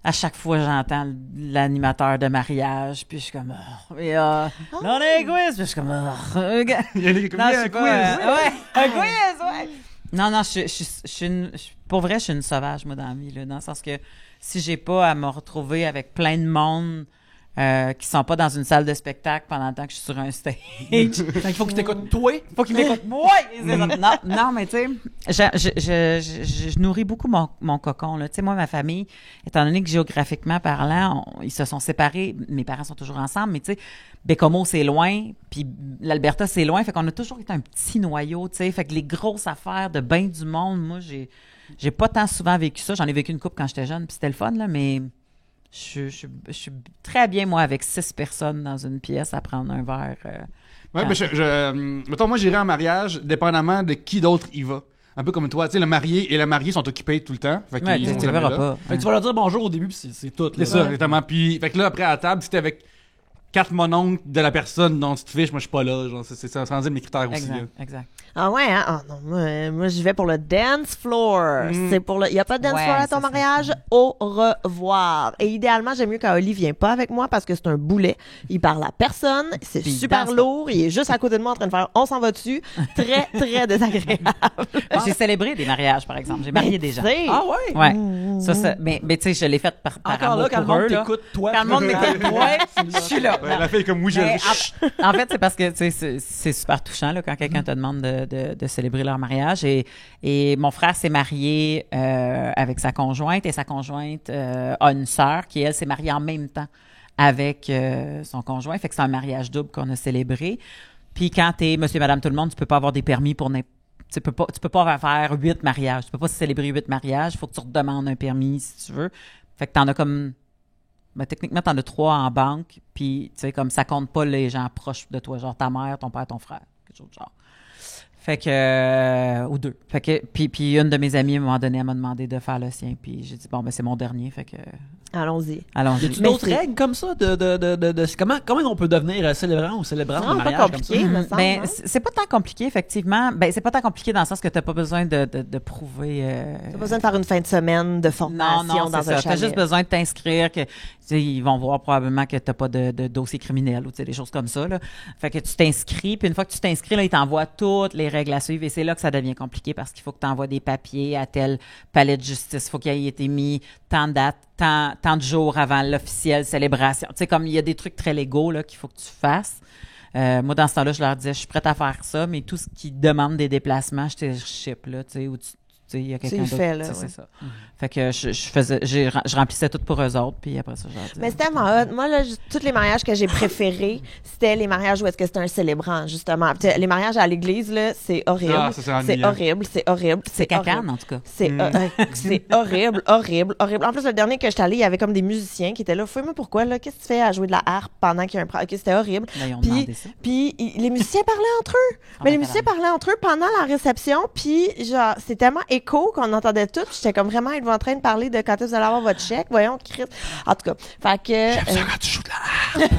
À chaque fois, j'entends l'animateur de mariage, puis je suis comme... non, les quiz! Puis je suis comme... Il y a un quiz! Ouais, un quiz, ouais! Non, pour vrai, je suis une sauvage, moi, dans la vie, là, dans le sens que si j'ai pas à me retrouver avec plein de monde qui sont pas dans une salle de spectacle pendant le temps que je suis sur un stage... Il faut que tu t'écoutes toi. Faut qu'il m'écoute moi! Non, mais tu sais, je nourris beaucoup mon cocon, là. Tu sais, moi, ma famille, étant donné que géographiquement parlant, ils se sont séparés, mes parents sont toujours ensemble, mais tu sais, Bécomo, c'est loin, puis l'Alberta, c'est loin, fait qu'on a toujours été un petit noyau, tu sais, fait que les grosses affaires de bain du monde, moi, j'ai pas tant souvent vécu ça. J'en ai vécu une couple quand j'étais jeune, puis c'était le fun, là, mais... Je suis très bien, moi, avec 6 personnes dans une pièce à prendre un verre. Ouais, mais mettons, moi, j'irai en mariage dépendamment de qui d'autre y va. Un peu comme toi, tu sais, le marié et la mariée sont occupés tout le temps. Fait ouais, tu le verras pas. Fait que tu vas leur dire bonjour au début, puis c'est tout. C'est ça, exactement. Puis, fait que là, après, à la table, si t'es avec 4 mononcles de la personne dont tu te fiches, moi, je suis pas là. Genre, c'est sans dire mes critères aussi. Exact. Ah ouais, hein? Ah non, moi j'y vais pour le dance floor. C'est pour le... Il n'y a pas de dance floor à ton mariage? Au revoir. Et idéalement, j'aime mieux quand Oli vient pas avec moi parce que c'est un boulet. Il parle à personne. C'est super lourd. Il est juste à côté de moi en train de faire « on s'en va dessus ». Très, très désagréable. J'ai célébré des mariages, par exemple. J'ai marié des gens. Ah ouais? Ouais. Ça, mais tu sais, je l'ai fait par encore amour là, quand le monde t'écoute, toi. Quand le monde m'écoute, je suis là. La fille est comme, oui, je... En fait, c'est parce que c'est super touchant là, quand quelqu'un te demande de célébrer leur mariage. Et mon frère s'est marié avec sa conjointe et sa conjointe a une sœur qui, elle, s'est mariée en même temps avec son conjoint. Fait que c'est un mariage double qu'on a célébré. Puis quand t'es monsieur, madame, tout le monde, tu peux pas avoir des permis pour tu peux pas faire 8 mariages. Tu peux pas célébrer 8 mariages. Il faut que tu redemandes un permis si tu veux. Fait que t'en as comme... Ben, techniquement, t'en as 3 en banque. Puis, tu sais, comme ça compte pas les gens proches de toi. Genre ta mère, ton père, ton frère. Quelque chose de genre. Fait que... ou 2. Fait que... Puis une de mes amies, à un moment donné, elle m'a demandé de faire le sien. Puis j'ai dit, bon, ben c'est mon dernier. Fait que... Allons-y. Y a-t-il d'autres règles comme ça comment on peut devenir célébrant ou célébrante de mariage pas compliqué, comme ça? me semble, Ben, c'est pas tant compliqué, effectivement. Ben, c'est pas tant compliqué dans le sens que t'as pas besoin de prouver... T'as pas besoin de faire une fin de semaine de formation dans un chalet. T'as juste besoin de t'inscrire, que ils vont voir probablement que t'as pas de dossier criminel ou des choses comme ça. Là. Fait que tu t'inscris, puis une fois que tu t'inscris, là, ils t'envoient toutes les règles à suivre et c'est là que ça devient compliqué parce qu'il faut que tu envoies des papiers à tel palais de justice. Il faut qu'il ait été mis tant de dates, tant de jours avant l'officielle célébration. Tu sais, comme il y a des trucs très légaux là, qu'il faut que tu fasses. Moi, dans ce temps-là, je leur disais, je suis prête à faire ça, mais tout ce qui demande des déplacements, je te ship, là, tu sais, ou il y a quelqu'un d'autre. Fait, là, c'est ça. Fait que je remplissais tout pour eux autres, puis après ça, je leur disais. Mais c'était tellement hot. Moi, là, tous les mariages que j'ai préférés, c'était les mariages où est-ce que c'était un célébrant, justement. Puis, les mariages à l'église, là, c'est horrible. Ah, ça, c'est horrible. C'est cacane, en tout cas. C'est horrible. En plus, le dernier que j'étais allée, il y avait comme des musiciens qui étaient là. Fouille-moi pourquoi, là, qu'est-ce que tu fais à jouer de la harpe pendant qu'il y a un... OK, c'était horrible. Là, ils ont demandé ça. Puis les musiciens parlaient entre eux. Mais les musiciens parlaient entre eux pendant la réception, puis genre, c'est tellement écho qu'on entendait tout. Puis j'étais comme vraiment, ils vont en train de parler de quand est-ce que vous allez avoir votre chèque. Voyons, Christ. En tout cas, fait que... J'aime ça quand tu joues de la harpe.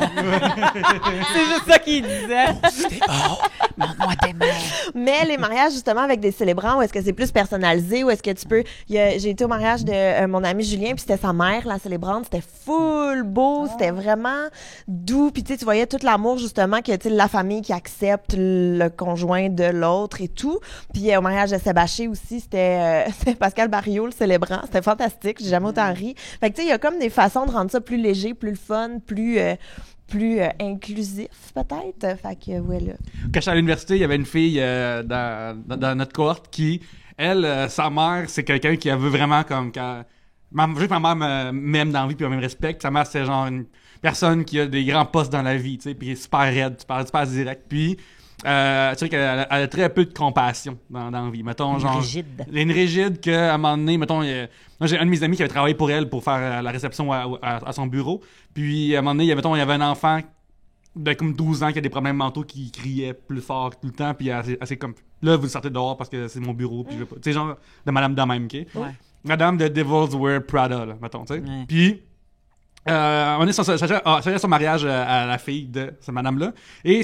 C'est juste ça qu'il disait. C'était bon. Montre-moi tes mains. Mais les mariages, justement, avec des célébrants, où est-ce que c'est plus personnalisé, où est-ce que tu peux... J'ai été au mariage de mon ami Julien, puis c'était sa mère, la célébrante. C'était full beau, c'était vraiment doux. Puis tu sais, tu voyais tout l'amour, justement, que tu sais, la famille qui accepte le conjoint de l'autre et tout. Puis au mariage de Sébaché aussi, c'était Pascal Barriot, le célébrant. C'était fantastique. J'ai jamais autant ri. Fait que tu sais, il y a comme des façons de rendre ça plus léger, plus le fun, plus inclusif, peut-être. Fait que, voilà. Quand j'étais à l'université, il y avait une fille dans notre cohorte qui, elle, sa mère, c'est quelqu'un qui veut vraiment comme... Juste que ma mère m'aime dans la vie puis elle me respecte. Sa mère, c'est genre une personne qui a des grands postes dans la vie, tu sais, puis super raide, super direct. Puis, c'est vrai qu'elle a très peu de compassion dans la vie. Mettons, genre... Une rigide qu'à un moment donné, mettons... Moi, j'ai un de mes amis qui avait travaillé pour elle pour faire la réception à son bureau. Puis, à un moment donné, il y avait un enfant de comme 12 ans qui a des problèmes mentaux qui criait plus fort tout le temps. Puis, elle s'est comme... Là, vous le sortez dehors parce que c'est mon bureau. Puis, tu sais, genre de Madame de même, OK? Ouais. Madame de Devil's Wear Prada, là, mettons, tu sais. Ouais. Puis... on est sur son mariage à la fille de cette madame-là. Et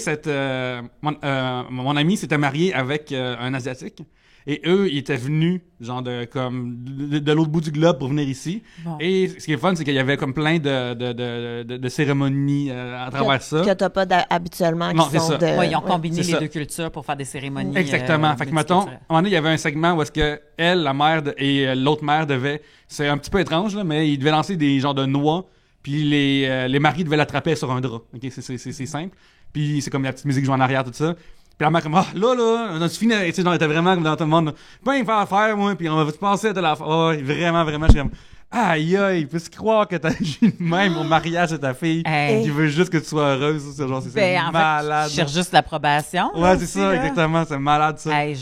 mon ami s'était marié avec un Asiatique. Et eux, ils étaient venus, genre, de l'autre bout du globe pour venir ici. Bon. Et ce qui est fun, c'est qu'il y avait comme plein de cérémonies à travers ça. Que t'as pas habituellement. Non, c'est ça. Ouais, ils ont combiné les deux cultures pour faire des cérémonies. Exactement. Fait que, mettons, à un moment donné, il y avait un segment où est-ce que elle, la mère et l'autre mère devaient... C'est un petit peu étrange, là, mais ils devaient lancer des genres de noix. Puis les maris devaient l'attraper sur un drap. OK, c'est simple. Puis c'est comme la petite musique qui joue en arrière, tout ça. Puis la mère comme, là, on a fini, tu sais, on était vraiment comme dans tout le monde. Pas une affaire, moi, puis on va se passer à la... Oh, vraiment, je suis comme... Aïe, peux-tu croire que t'as agi de même au mariage de ta fille qui veut juste que tu sois heureuse? C'est genre, c'est malade. Tu cherches juste l'approbation. Ouais, c'est ça, exactement. C'est malade, ça. Hey,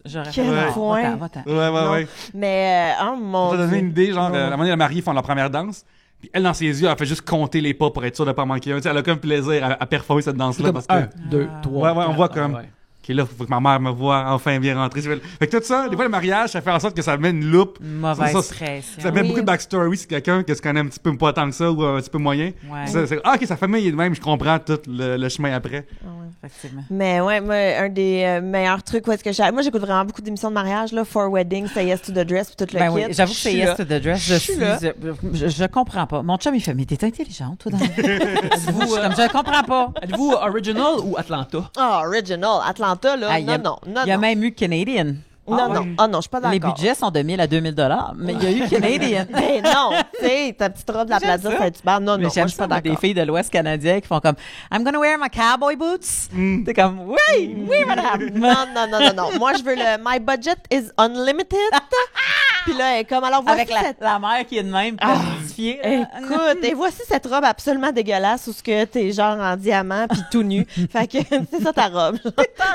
j'aurais fait Va-t'en. Ouais. Mais, on t'a donné une idée, genre, à un moment donné, la mariée font leur première danse. Puis elle, dans ses yeux, elle fait juste compter les pas pour être sûre de pas manquer un. Tu sais, elle a comme plaisir à performer cette danse-là. Parce que... 1, 2, 3. Ouais, on voit comme... OK, là, faut que ma mère me voie enfin bien rentrer. Fait que tout ça, des fois, le mariage, ça fait en sorte que ça met une loupe. Mauvaise pression. Ça met beaucoup de backstory si quelqu'un que tu connais un petit peu pas tant que ça ou un petit peu moyen. Ouais. OK, sa famille est de même, je comprends tout le chemin après. Effectivement. Mais ouais, moi, un des meilleurs trucs où est-ce que moi, j'écoute vraiment beaucoup d'émissions de mariage, là, For Wedding, Say Yes to the Dress, puis tout le kit. Oui, j'avoue que Say Yes to the Dress, je comprends pas. Mon chum, il fait, mais t'es intelligente, toi, dans je comprends pas. Êtes-vous original ou Atlanta? Ah, original. Atlanta, là, non. Il y a même eu Canadian. Non, je suis pas d'accord. Les budgets sont de 1000 à 2000 $, mais il y a eu Canadian. Ben non, tu sais, ta petite robe de la Plaza Saint-Hubert. Non, Mais moi, j'aime je suis pas ça, des d'accord. filles de l'Ouest canadien qui font comme I'm gonna wear my cowboy boots. T'es comme oui, madame. Non. Moi, je veux le My budget is unlimited. Puis là, elle est comme, alors voici Avec cette... la mère qui est de même, justifiée. Écoute, et voici cette robe absolument dégueulasse où ce que t'es genre en diamant puis tout nu. Fait que c'est ça ta robe.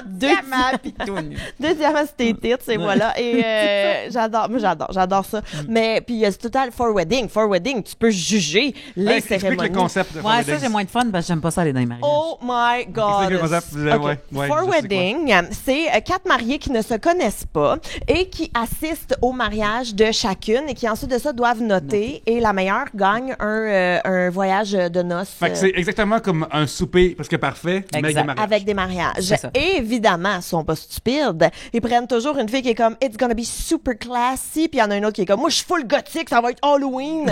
Deux diamants pis tout nu. Deux diamants sur tes tits, et voilà. Et j'adore ça. Mais puis il y a tout le for wedding, tu peux juger les Explique cérémonies. le concept de Ouais, wedding. ça j'ai moins de fun parce que j'aime pas ça aller dans les mariages. Oh my God! Explique le concept. Ok. Ouais, For je sais wedding, c'est 4 mariés qui ne se connaissent pas et qui assistent au mariage de chacune et qui ensuite de ça doivent noter et la meilleure gagne un voyage de noces. Fait que c'est exactement comme un souper presque parfait, mais avec des Exact. mariages. Avec des mariages. C'est ça. Et évidemment, ils sont pas stupides. Ils prennent toujours une fille qui est comme It's gonna be super classy, puis il y en a une autre qui est comme moi je suis full gothique, ça va être Halloween.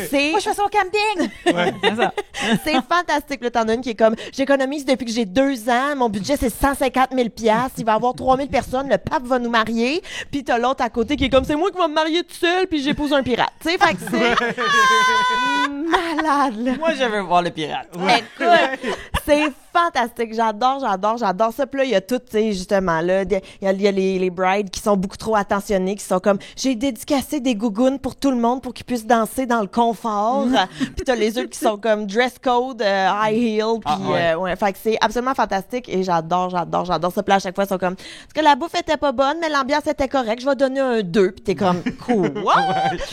C'est Moi je fais ça au camping. C'est ça. c'est fantastique. Là, t'en as une qui est comme j'économise depuis que j'ai 2 ans, mon budget c'est 150 000 $, il va y avoir 3000 personnes, le pape va nous marier, puis t'as l'autre à côté qui est comme c'est moi qui vais me marier tout seul, puis j'épouse un pirate. Tu sais, fait que c'est malade. Là. Moi je veux voir le pirate. Écoute, c'est fantastique. J'adore ça. Puis là, il y a tout, tu sais, justement, là, il y a les brides qui sont beaucoup trop attentionnées, qui sont comme, j'ai dédicacé des gougounes pour tout le monde pour qu'ils puissent danser dans le confort. Puis t'as les autres qui sont comme dress code, high heel, puis ouais. Fait que c'est absolument fantastique et j'adore ça. Puis là, à chaque fois, ils sont comme, parce que la bouffe était pas bonne, mais l'ambiance était correcte, je vais donner un 2. Puis t'es comme, cool.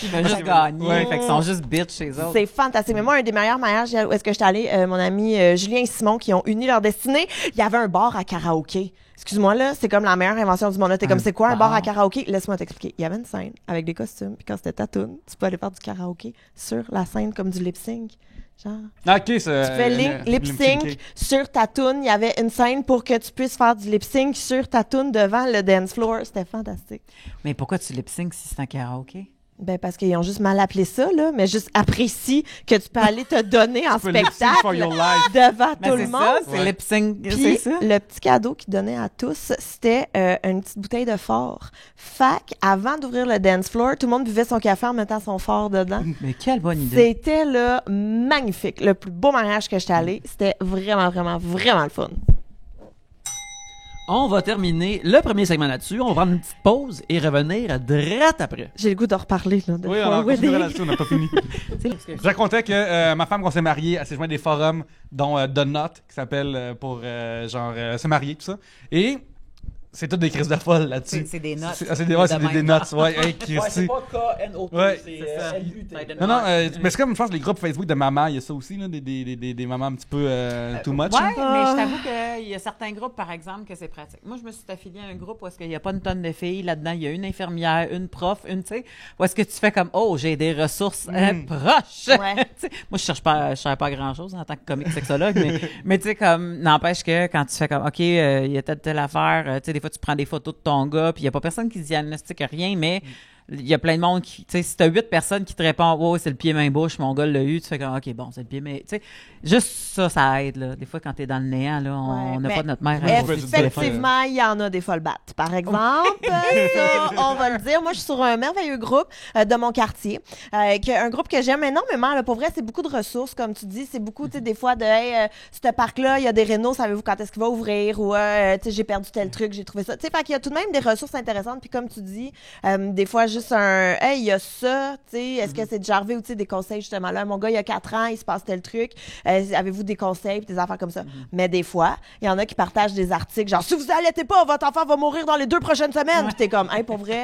Ils veulent juste gagner. Ouais. Fait qu'ils sont juste bitch chez eux. C'est fantastique. Mais moi, un des meilleurs mariages où est-ce que j'étais allée, mon ami Julien et Simon qui ont uni leur destinée, il y avait un bar à karaoké. Excuse-moi, là, c'est comme la meilleure invention du monde. Là, t'es comme, c'est quoi un bar à karaoké? Laisse-moi t'expliquer. Il y avait une scène avec des costumes, puis quand c'était ta toune, tu peux aller faire du karaoké sur la scène comme du lip-sync. Genre, Ok, tu fais lip-sync sur ta toune. Il y avait une scène pour que tu puisses faire du lip-sync sur ta toune devant le dance floor. C'était fantastique. Mais pourquoi tu lip sync si c'est un karaoké? Ben, parce qu'ils ont juste mal appelé ça, là, mais juste apprécie que tu peux aller te donner en spectacle for your life. devant Ben, tout le c'est monde. ça, c'est Ouais. lip sync. Puis, C'est ça. le petit cadeau qu'ils donnaient à tous, c'était une petite bouteille de fort. Fac, avant d'ouvrir le dance floor, tout le monde buvait son café en mettant son fort dedans. Mais quelle bonne idée. C'était là magnifique. Le plus beau mariage que j'étais allée. C'était vraiment le fun. On va terminer le premier segment là-dessus. On va prendre une petite pause et revenir direct après. J'ai le goût de reparler là, de Oui, For on Wedding. là-dessus, on n'a pas fini. Je racontais que ma femme, quand on s'est mariés, elle s'est jointe à des forums, dont The Knot, qui s'appelle pour se marier, tout ça. Et c'est toutes des crises de folle là-dessus. C'est des notes. C'est des notes, ouais. Hey, Christy. K-N-O-T, Ouais. c'est ça. L-U-T. Non, mais c'est comme, je pense, les groupes Facebook de mamans, il y a ça aussi, là, des mamans un petit peu too much. Ouais, hein. mais je t'avoue qu'il y a certains groupes, par exemple, que c'est pratique. Moi, je me suis affiliée à un groupe où est-ce qu'il n'y a pas une tonne de filles là-dedans. Il y a une infirmière, une prof, tu sais, où est-ce que tu fais comme, oh, j'ai des ressources proches. Ouais. Tu sais, moi, je cherche pas grand-chose en tant que comique sexologue, mais tu sais, comme, n'empêche que quand tu fais comme, OK, il y a telle affaire, tu sais, des fois, tu prends des photos de ton gars, puis il n'y a pas personne qui diagnostique rien, mais il y a plein de monde qui, tu sais, si t'as 8 personnes qui te répondent, oh, c'est le pied main bouche, mon gars l'a eu, tu fais comme, OK, bon, c'est le pied main, tu sais, juste ça aide, là. Des fois, quand t'es dans le néant, là, on n'a Ouais, pas notre mère. Ouais, Effectivement, il y en a des folles battes. Par exemple, ça, on va le dire. Moi, je suis sur un merveilleux groupe de mon quartier, un groupe que j'aime énormément. Là, pour vrai, c'est beaucoup de ressources, comme tu dis. C'est beaucoup, tu sais, des fois de, hey, ce parc-là, il y a des rénaux, savez-vous quand est-ce qu'il va ouvrir? Ou, tu sais, j'ai perdu tel truc, j'ai trouvé ça. Tu sais, fait qu'il y a tout de même des ressources intéressantes. Puis comme tu dis, des fois, juste un, hey, il y a ça, tu sais, est-ce que c'est déjà arrivé ou, tu sais, des conseils, justement. Là, mon gars, il y a 4 ans, il se passe tel truc. Avez-vous des conseils, puis des affaires comme ça? Mais des fois, il y en a qui partagent des articles, genre, si vous allaitez pas, votre enfant va mourir dans les 2 prochaines semaines. Puis t'es comme, hey, pour vrai,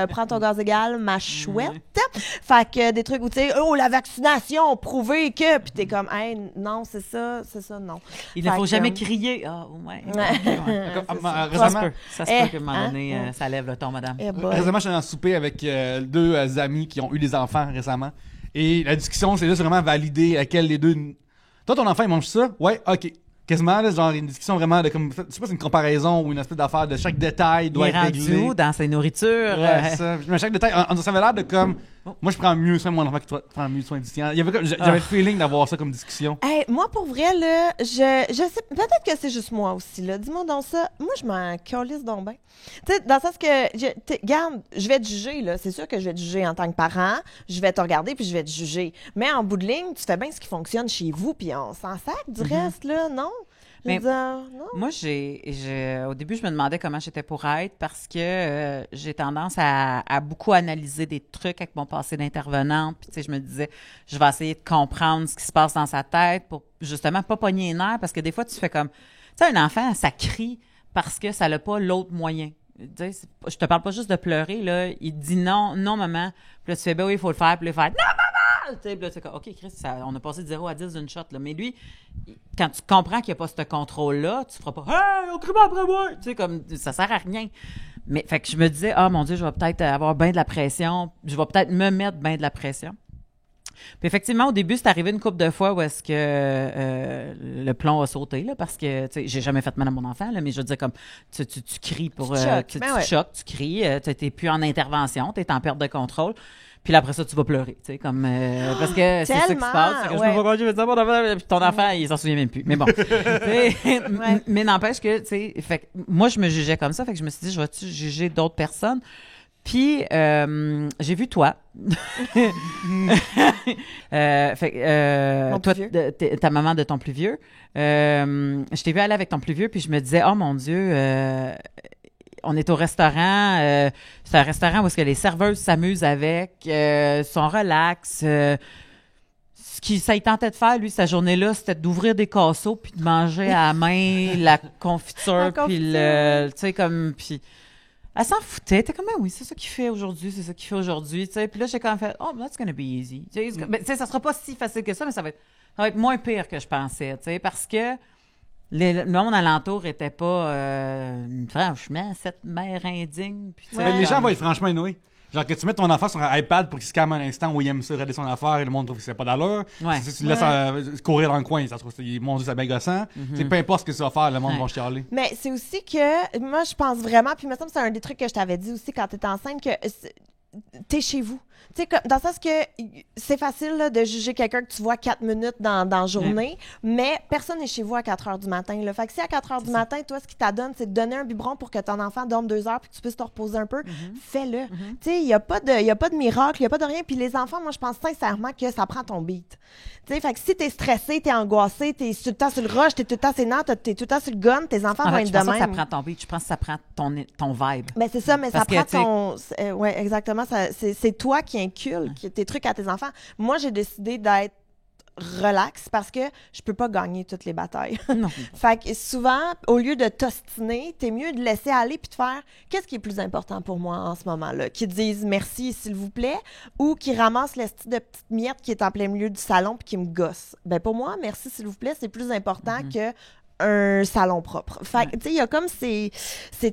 prends ton gaz égal, ma chouette. Fait que des trucs où, tu sais, oh, la vaccination, prouvé que. Puis t'es comme, hey, non, c'est ça, non. Il ne Fait faut que, jamais crier. Ah, ouais. Récemment, Ça se peut qu'à un moment donné, hein? ça lève le ton, madame. Eh boy. récemment, j'étais en souper avec 2 amis qui ont eu des enfants récemment. Et la discussion, c'est juste vraiment valider laquelle des deux. Toi, ton enfant, il mange ça? Ouais, ok. Quasiment, là, genre une discussion vraiment de comme. Je sais pas, c'est une comparaison ou une espèce d'affaire de chaque détail doit être réglé. Où dans ses nourritures. Ouais, ça. Mais chaque détail, ça avait l'air de comme. Moi, je prends mieux soin de mon enfant que toi. Tu prends mieux soin du tien. Il y avait comme, j'avais le feeling d'avoir ça comme discussion. Hey, moi, pour vrai, là, je sais, peut-être que c'est juste moi aussi, là. Dis-moi donc ça. Moi, je m'en calisse donc bien. Tu sais, dans le sens que, regarde, je vais te juger, là. C'est sûr que je vais te juger en tant que parent. Je vais te regarder puis je vais te juger. Mais en bout de ligne, tu fais bien ce qui fonctionne chez vous puis on s'en sac du reste, là, non? Mais non. moi, au début, je me demandais comment j'étais pour être parce que j'ai tendance à beaucoup analyser des trucs avec mon passé d'intervenante. Puis, tu sais, je me disais, je vais essayer de comprendre ce qui se passe dans sa tête pour justement pas pogner les nerfs parce que des fois, tu fais comme, tu sais, un enfant, ça crie parce que ça n'a pas l'autre moyen. Tu sais, je te parle pas juste de pleurer, là. Il dit non, non, maman. Puis là, tu fais, ben oui, il faut le faire. Puis là, il fait, non, maman! Tu sais, puis là, tu fais, OK, Chris, on a passé de 0 à 10 d'une shot, là. Mais lui, quand tu comprends qu'il n'y a pas ce contrôle-là, tu feras pas, hey, on crie pas après moi! Tu sais, comme, ça sert à rien. Mais, fait que je me disais, ah, mon Dieu, je vais peut-être avoir bien de la pression. Je vais peut-être me mettre bien de la pression. Puis effectivement, au début, c'est arrivé une couple de fois où est-ce que le plomb a sauté, là, parce que, tu sais, j'ai jamais fait mal à mon enfant, là, mais je veux dire, comme, tu cries pour... tu choques, tu cries, tu n'es plus en intervention, tu es en perte de contrôle. Puis là, après ça, tu vas pleurer, tu sais, comme... parce que c'est ça qui se passe. Je sais pas pourquoi je veux dire mon enfant, puis ton enfant, il s'en souvient même plus. Mais bon. Mais n'empêche que, tu sais, fait que moi, je me jugeais comme ça, fait que je me suis dit, je vais-tu juger d'autres personnes? Puis, j'ai vu toi. Toi, ta maman de ton plus vieux. Je t'ai vu aller avec ton plus vieux, puis je me disais, oh mon Dieu, on est au restaurant. C'est un restaurant où est-ce que les serveuses s'amusent avec, sont relax. Ce qui ça y tentait de faire, lui, sa journée-là, c'était d'ouvrir des casseaux puis de manger à la main la confiture, puis tu sais, comme... Puis, elle s'en foutait. T'es comme, oui, c'est ça qu'il fait aujourd'hui, c'est ça qu'il fait aujourd'hui. Puis là, j'ai quand même fait, oh, that's gonna be easy. Ça sera pas si facile que ça, mais ça va être moins pire que je pensais, parce que le monde alentour était pas, franchement, cette mère indigne. Puis, les gens vont être franchement énervés. Genre que tu mets ton enfant sur un iPad pour qu'il se calme un instant où il aime ça, regarder son affaire et le monde trouve que c'est pas d'allure. Si tu le laisses courir dans le coin, ça se trouve, mon Dieu, c'est bien gossant. Peu importe ce que ça va faire, le monde va chialer. Mais c'est aussi que, moi, je pense vraiment, puis il me semble que c'est un des trucs que je t'avais dit aussi quand t'étais enceinte, que t'es chez vous. Tu sais, dans le sens que c'est facile là, de juger quelqu'un que tu vois 4 minutes dans la journée, mais personne n'est chez vous à 4 heures du matin. Là. Fait que si à 4 heures du matin, toi, ce qui t'adonne, c'est de donner un biberon pour que ton enfant dorme 2 heures puis que tu puisses te reposer un peu, fais-le. Tu sais, il n'y a pas de miracle, il n'y a pas de rien. Puis les enfants, moi, je pense sincèrement que ça prend ton beat. Tu sais, fait que si t'es stressé, t'es angoissé, t'es tout le temps sur le rush, t'es tout le temps sur les nerfs, t'es tout le temps sur le gun, tes enfants vont être de même. Je pense pas que ça prend ton beat, je pense que ça prend ton vibe. Ben c'est ça, mais parce ça prend ton... ouais, exactement. C'est toi qui inculques tes trucs à tes enfants. Moi, j'ai décidé d'être relax parce que je peux pas gagner toutes les batailles. Non. Fait que souvent, au lieu de t'ostiner, t'es mieux de laisser aller puis de faire qu'est-ce qui est plus important pour moi en ce moment-là. Qu'ils disent merci s'il vous plaît ou qu'ils ramassent le style de petite miette qui est en plein milieu du salon puis qui me gosse. Ben pour moi, merci s'il vous plaît, c'est plus important que un salon propre. Fait que, tu sais, il y a comme ces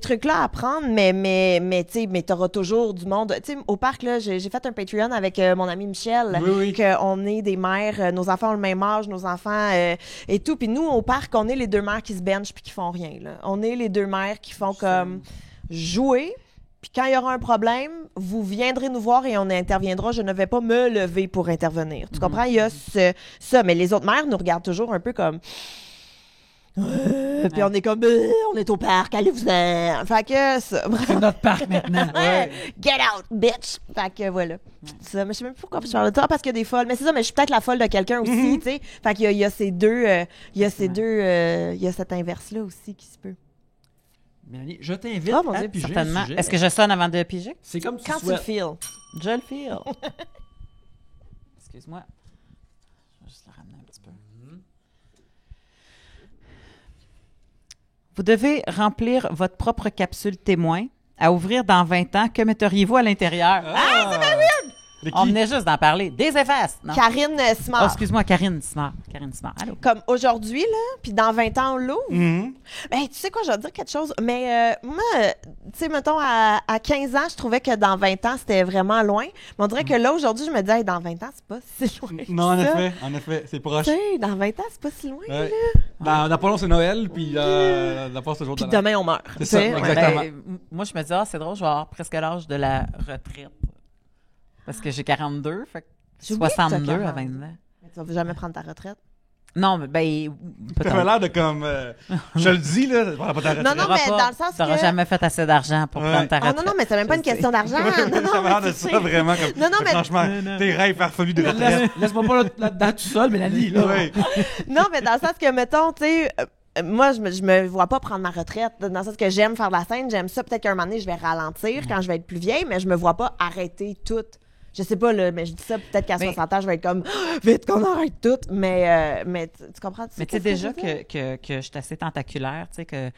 trucs-là à prendre, mais tu sais, mais t'auras toujours du monde. Tu sais, au parc, là, j'ai fait un Patreon avec mon ami Michel, qu'on est des mères, nos enfants ont le même âge, nos enfants et tout. Puis nous, au parc, on est les deux mères qui se benchent puis qui font rien, là. On est les deux mères qui font comme jouer. Puis quand il y aura un problème, vous viendrez nous voir et on interviendra. Je ne vais pas me lever pour intervenir. Tu comprends? Il y a ça. Mais les autres mères nous regardent toujours un peu comme... puis on est comme on est au parc, allez-vous-en. Fait que ça. C'est notre parc maintenant. Get out, bitch. Fait que voilà. Ça, mais je sais même pas pourquoi je parle de ça parce qu'il y a des folles. Mais c'est ça, mais je suis peut-être la folle de quelqu'un aussi, tu sais. Fait qu'il y a ces deux, il y a cet inverse-là aussi qui se peut. Mélanie, je t'invite à piger certainement. Est-ce que je sonne avant de piger? C'est comme quand tu le feels. Je le feel. Excuse-moi. Je vais juste le ramener un petit peu. Vous devez remplir votre propre capsule témoin à ouvrir dans 20 ans. Que metteriez-vous à l'intérieur? Ah, c'est bien weird! On venait juste d'en parler. Des effaces. Non. Karine Oh, Smart. excuse-moi, Karine Smart. Karine Smart. Allô? Comme aujourd'hui, là, puis dans 20 ans, on l'ouvre. Mhm. Ben, tu sais quoi, je vais te dire quelque chose. Mais moi, tu sais, mettons, à 15 ans, je trouvais que dans 20 ans, c'était vraiment loin. Mais on dirait que là, aujourd'hui, je me dis, hey, dans 20 ans, c'est pas si loin. Non, que ça. en effet, c'est proche. Tu sais, dans 20 ans, c'est pas si loin. Ouais. Là. Dans pas long, c'est Noël, puis dans pas ce jour de Puis l'an. demain, on meurt. C'est Tu ça, sais, exactement. Moi, je me dis, c'est drôle, je vais avoir presque l'âge de la retraite. Parce que j'ai 42, fait que J'ai oublié que t'as 62 à 40. 20 ans. Mais tu vas jamais prendre ta retraite. Non, mais ben, T'avais peut-être. l'air de comme. Je te le dis, là, tu prendras pas ta retraite. Non, T'auras mais pas- dans le sens T'auras que- jamais fait assez d'argent pour Ouais. prendre ta Ah retraite. non, mais c'est même pas une question d'argent. Non, non, T'avais l'air de mais ça, tu sais- vraiment. Comme, Non, non, mais- franchement, tes rêves farfelus de retraite. Laisse-moi pas là-dedans tout seul, Mélanie. Là. Ouais. Non, mais dans le sens que, mettons, tu sais, moi, je me vois pas prendre ma retraite. Dans le sens que j'aime faire de la scène, j'aime ça. Peut-être qu'un moment donné, je vais ralentir quand je vais être plus vieille, mais je me vois pas arrêter tout. Je sais pas, là, mais je dis ça, peut-être qu'à Mais- 60 ans, je vais être comme vite qu'on arrête tout. Mais tu comprends? Mais tu sais déjà que je suis assez tentaculaire, tu sais, que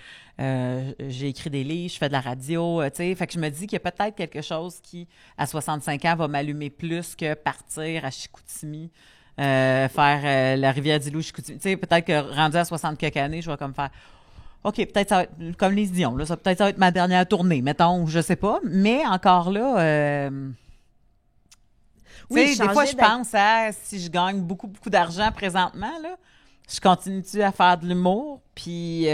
j'ai écrit des livres, je fais de la radio, tu sais, fait que je me dis qu'il y a peut-être quelque chose qui, à 65 ans, va m'allumer plus que partir à Chicoutimi, faire la Rivière-du-Loup, Chicoutimi. Tu sais, peut-être que rendu à 60 quelques années, je vais comme faire... OK, peut-être ça va être comme les Dion, là, peut-être ça va être ma dernière tournée, mettons, je sais pas. Mais encore là... Oui, tu sais, des fois, je pense à si je gagne beaucoup d'argent présentement, là, je continue-tu à faire de l'humour, puis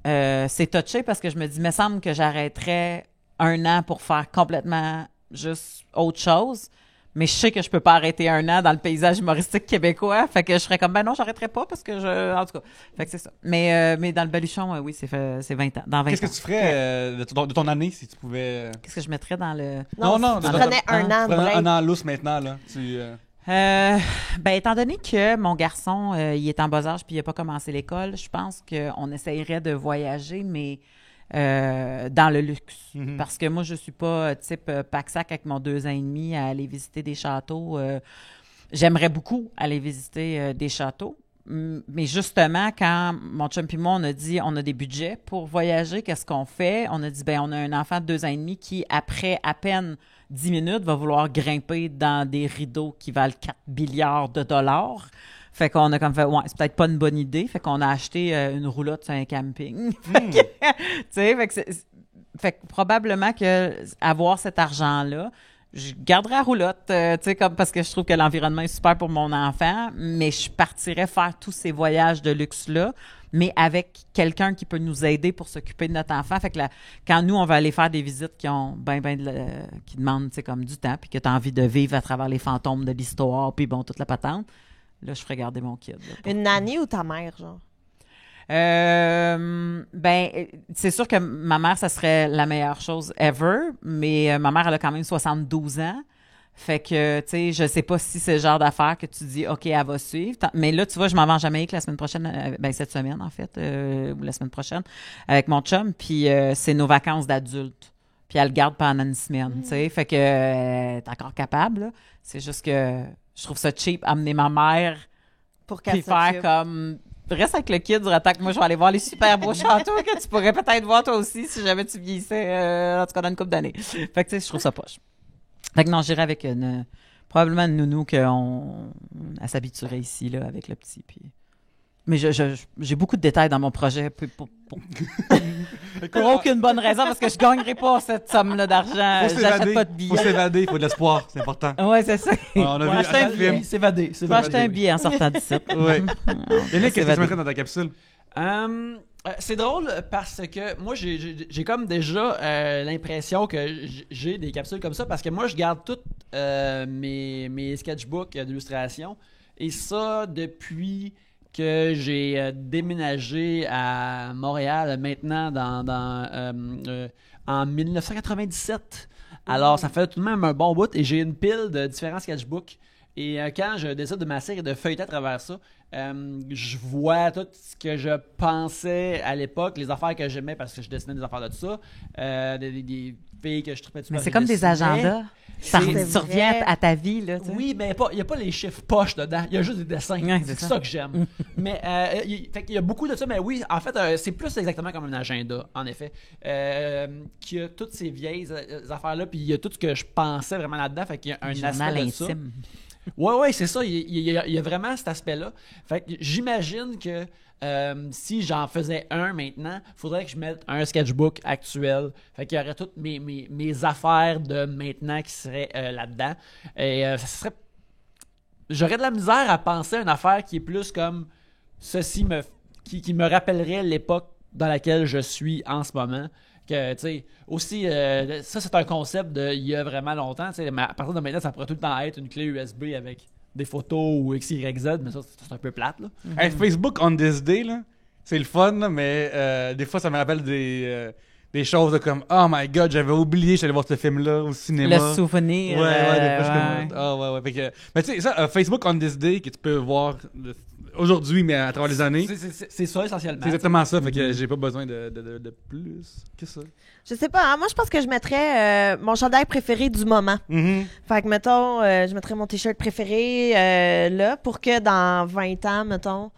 c'est touché parce que je me dis, il me semble que j'arrêterais 1 an pour faire complètement juste autre chose, mais je sais que je peux pas arrêter 1 an dans le paysage humoristique québécois, fait que je serais comme, ben non, j'arrêterais pas parce que en tout cas, fait que c'est ça. Mais dans le baluchon, oui, c'est 20 ans, dans 20 Qu'est-ce ans. que tu ferais de ton année si tu pouvais. Qu'est-ce que je mettrais dans le... Non, Non, tu non, prenais non, un an de Prenons break. un an lousse maintenant, là. Ben, étant donné que mon garçon, il est en bas âge puis il n'a pas commencé l'école, je pense qu'on essayerait de voyager, mais dans le luxe. Mhm. Parce que moi, je suis pas type pack-sac avec mon 2 ans et demi à aller visiter des châteaux. J'aimerais beaucoup aller visiter des châteaux. Mais justement, quand mon chum et moi, on a dit on a des budgets pour voyager, qu'est-ce qu'on fait? On a dit, ben on a un enfant de 2 ans et demi qui, après à peine 10 minutes, va vouloir grimper dans des rideaux qui valent 4 milliards de dollars. Fait qu'on a comme fait, ouais, c'est peut-être pas une bonne idée. Fait qu'on a acheté une roulotte sur un camping. Tu sais, fait que probablement que avoir cet argent-là, je garderais la roulotte, tu sais, comme parce que je trouve que l'environnement est super pour mon enfant, mais je partirais faire tous ces voyages de luxe-là, mais avec quelqu'un qui peut nous aider pour s'occuper de notre enfant. Fait que quand nous, on va aller faire des visites qui ont qui demandent, tu sais, comme du temps, puis que tu as envie de vivre à travers les fantômes de l'histoire, puis bon, toute la patente, là, je ferais garder mon kid. Là, Une nanny ou ta mère, genre? Ben, c'est sûr que ma mère, ça serait la meilleure chose ever, mais ma mère, elle a quand même 72 ans. Fait que, tu sais, je sais pas si c'est le genre d'affaire que tu dis, OK, elle va suivre. Mais là, tu vois, je m'en vais en Jamaïque la semaine prochaine, ben cette semaine, en fait, ou la semaine prochaine, avec mon chum, puis c'est nos vacances d'adultes. Puis elle le garde pendant une semaine, tu sais. Fait que, elle est encore capable, là. C'est juste que je trouve ça cheap, amener ma mère, Pour qu'elle puis faire s'occupe. comme... Reste avec le kid du attaque. Moi, je vais aller voir les super beaux châteaux que tu pourrais peut-être voir toi aussi si jamais tu vieillissais, en tout cas dans une couple d'années. Fait que, tu sais, je trouve ça poche. Fait que non, j'irai avec probablement une nounou elle s'habituerait ici, là, avec le petit. Puis... Mais j'ai beaucoup de détails dans mon projet pour aucune bonne raison, parce que je gagnerai pas cette somme-là d'argent. J'achète pas de Faut billets. s'évader, faut de l'espoir, c'est important. Ouais, c'est ça. On a Ouais, vu acheter un un film. S'évader. Je vais acheter un billet en sortant d'ici. Ouais. Yannick, qu'est-ce que tu s'évader. mettrais dans ta capsule? C'est drôle parce que moi, j'ai comme déjà l'impression que j'ai des capsules comme ça parce que moi, je garde toutes mes sketchbooks d'illustration. Et ça, depuis que j'ai déménagé à Montréal maintenant en 1997. Alors, ça fait tout de même un bon bout et j'ai une pile de différents sketchbooks. Et quand je décide de m'asseoir et de feuilleter à travers ça, je vois tout ce que je pensais à l'époque, les affaires que j'aimais parce que je dessinais des affaires de ça, des fille que je trippais dessus. Mais parce c'est que comme je des dessinais. agendas. Ça C'est revient vrai. à ta vie, là. Tu sais. Oui, mais il n'y a pas les chiffres poches dedans. Il y a juste des dessins. Ouais, c'est c'est ça que j'aime. Mais fait qu'il y a beaucoup de ça. Mais oui, en fait, c'est plus exactement comme un agenda, en effet. Qu'il y a toutes ces vieilles affaires-là. Puis il y a tout ce que je pensais vraiment là-dedans. Fait qu'il y a un journal aspect de ça. intime. Ouais, c'est ça. Il y a vraiment cet aspect-là. Fait que j'imagine que si j'en faisais un maintenant, il faudrait que je mette un sketchbook actuel. Fait qu'il y aurait toutes mes affaires de maintenant qui seraient là-dedans. Et ça serait. J'aurais de la misère à penser à une affaire qui est plus comme ceci qui me rappellerait l'époque dans laquelle je suis en ce moment. Que, tu sais, aussi, ça, c'est un concept il y a vraiment longtemps. Tu sais, mais à partir de maintenant, ça pourrait tout le temps être une clé USB avec des photos ou XYZ, mais ça, c'est un peu plate, là. Hey, Facebook on this day, là, c'est le fun, là, mais des fois, ça me rappelle des choses de comme oh my god, j'avais oublié, j'allais voir ce film-là au cinéma. Le souvenir. Ouais, des fois, je suis ouais. comme ah ouais. Fait que, mais tu sais, ça, Facebook on this day, que tu peux voir aujourd'hui, mais à travers les années. C'est ça, essentiellement. C'est exactement ça, fait que j'ai pas besoin de plus que ça. Je sais pas, hein, moi je pense que je mettrais mon chandail préféré du moment. Mhm. Fait que, mettons, je mettrais mon t-shirt préféré là pour que dans 20 ans, mettons.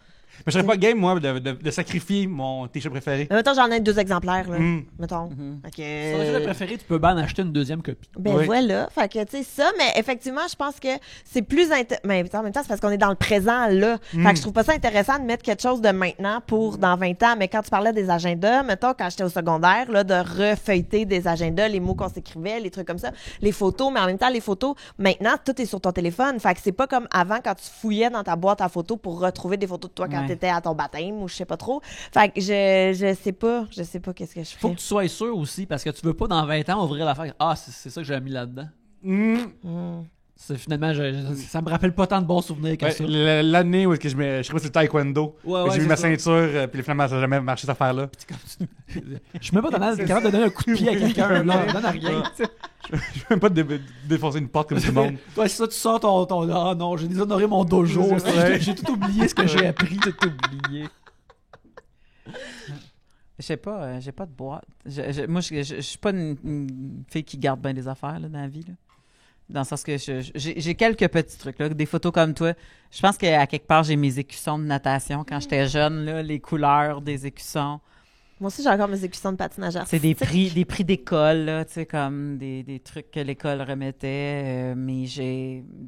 Mais je serais pas game, moi, de sacrifier mon t-shirt préféré. Mettons, j'en ai 2 exemplaires, là. Mettons. Fait Si ton jeu que, préféré, tu peux bien en acheter une deuxième copie. ben Oui. voilà. Fait que, tu sais, ça, mais effectivement, je pense que c'est plus mais en même temps, c'est parce qu'on est dans le présent, là. Fait que je trouve pas ça intéressant de mettre quelque chose de maintenant pour dans 20 ans. Mais quand tu parlais des agendas, mettons, quand j'étais au secondaire, là, de refeuilleter des agendas, les mots qu'on s'écrivait, les trucs comme ça, les photos, mais en même temps, les photos, maintenant, tout est sur ton téléphone. Fait que c'est pas comme avant quand tu fouillais dans ta boîte à photos pour retrouver des photos de toi quand Ouais. t'étais à ton baptême ou je sais pas trop. Fait que je sais pas qu'est-ce que je Faut fais. que tu sois sûr aussi, parce que tu veux pas dans 20 ans ouvrir l'affaire. Ah, c'est ça que j'ai mis là-dedans. C'est finalement, ça me rappelle pas tant de bons souvenirs que Ouais, ça. l'année où est-ce que je sais pas si c'est taekwondo. Ouais, j'ai mis c'est ma ça. ceinture, puis finalement, ça n'a jamais marché cette affaire-là. Je suis même pas capable de donner un coup de pied à quelqu'un, là. Donne à rien. Je veux même pas défoncer une porte comme tout le monde. Toi, c'est ça, tu sors ton. Ah non, j'ai déshonoré mon dojo. Ouais. J'ai tout oublié ce que j'ai appris, tout oublié. Je sais pas, j'ai pas de boîte. Moi, je suis pas une fille qui garde bien des affaires là, dans la vie. Là. Dans le sens que j'ai quelques petits trucs, là, des photos comme toi. Je pense qu'à quelque part, j'ai mes écussons de natation quand j'étais jeune, là, les couleurs des écussons. Moi aussi, j'ai encore mes écussons de patinage C'est artistique. des prix d'école, là, tu sais, comme des trucs que l'école remettait. Mais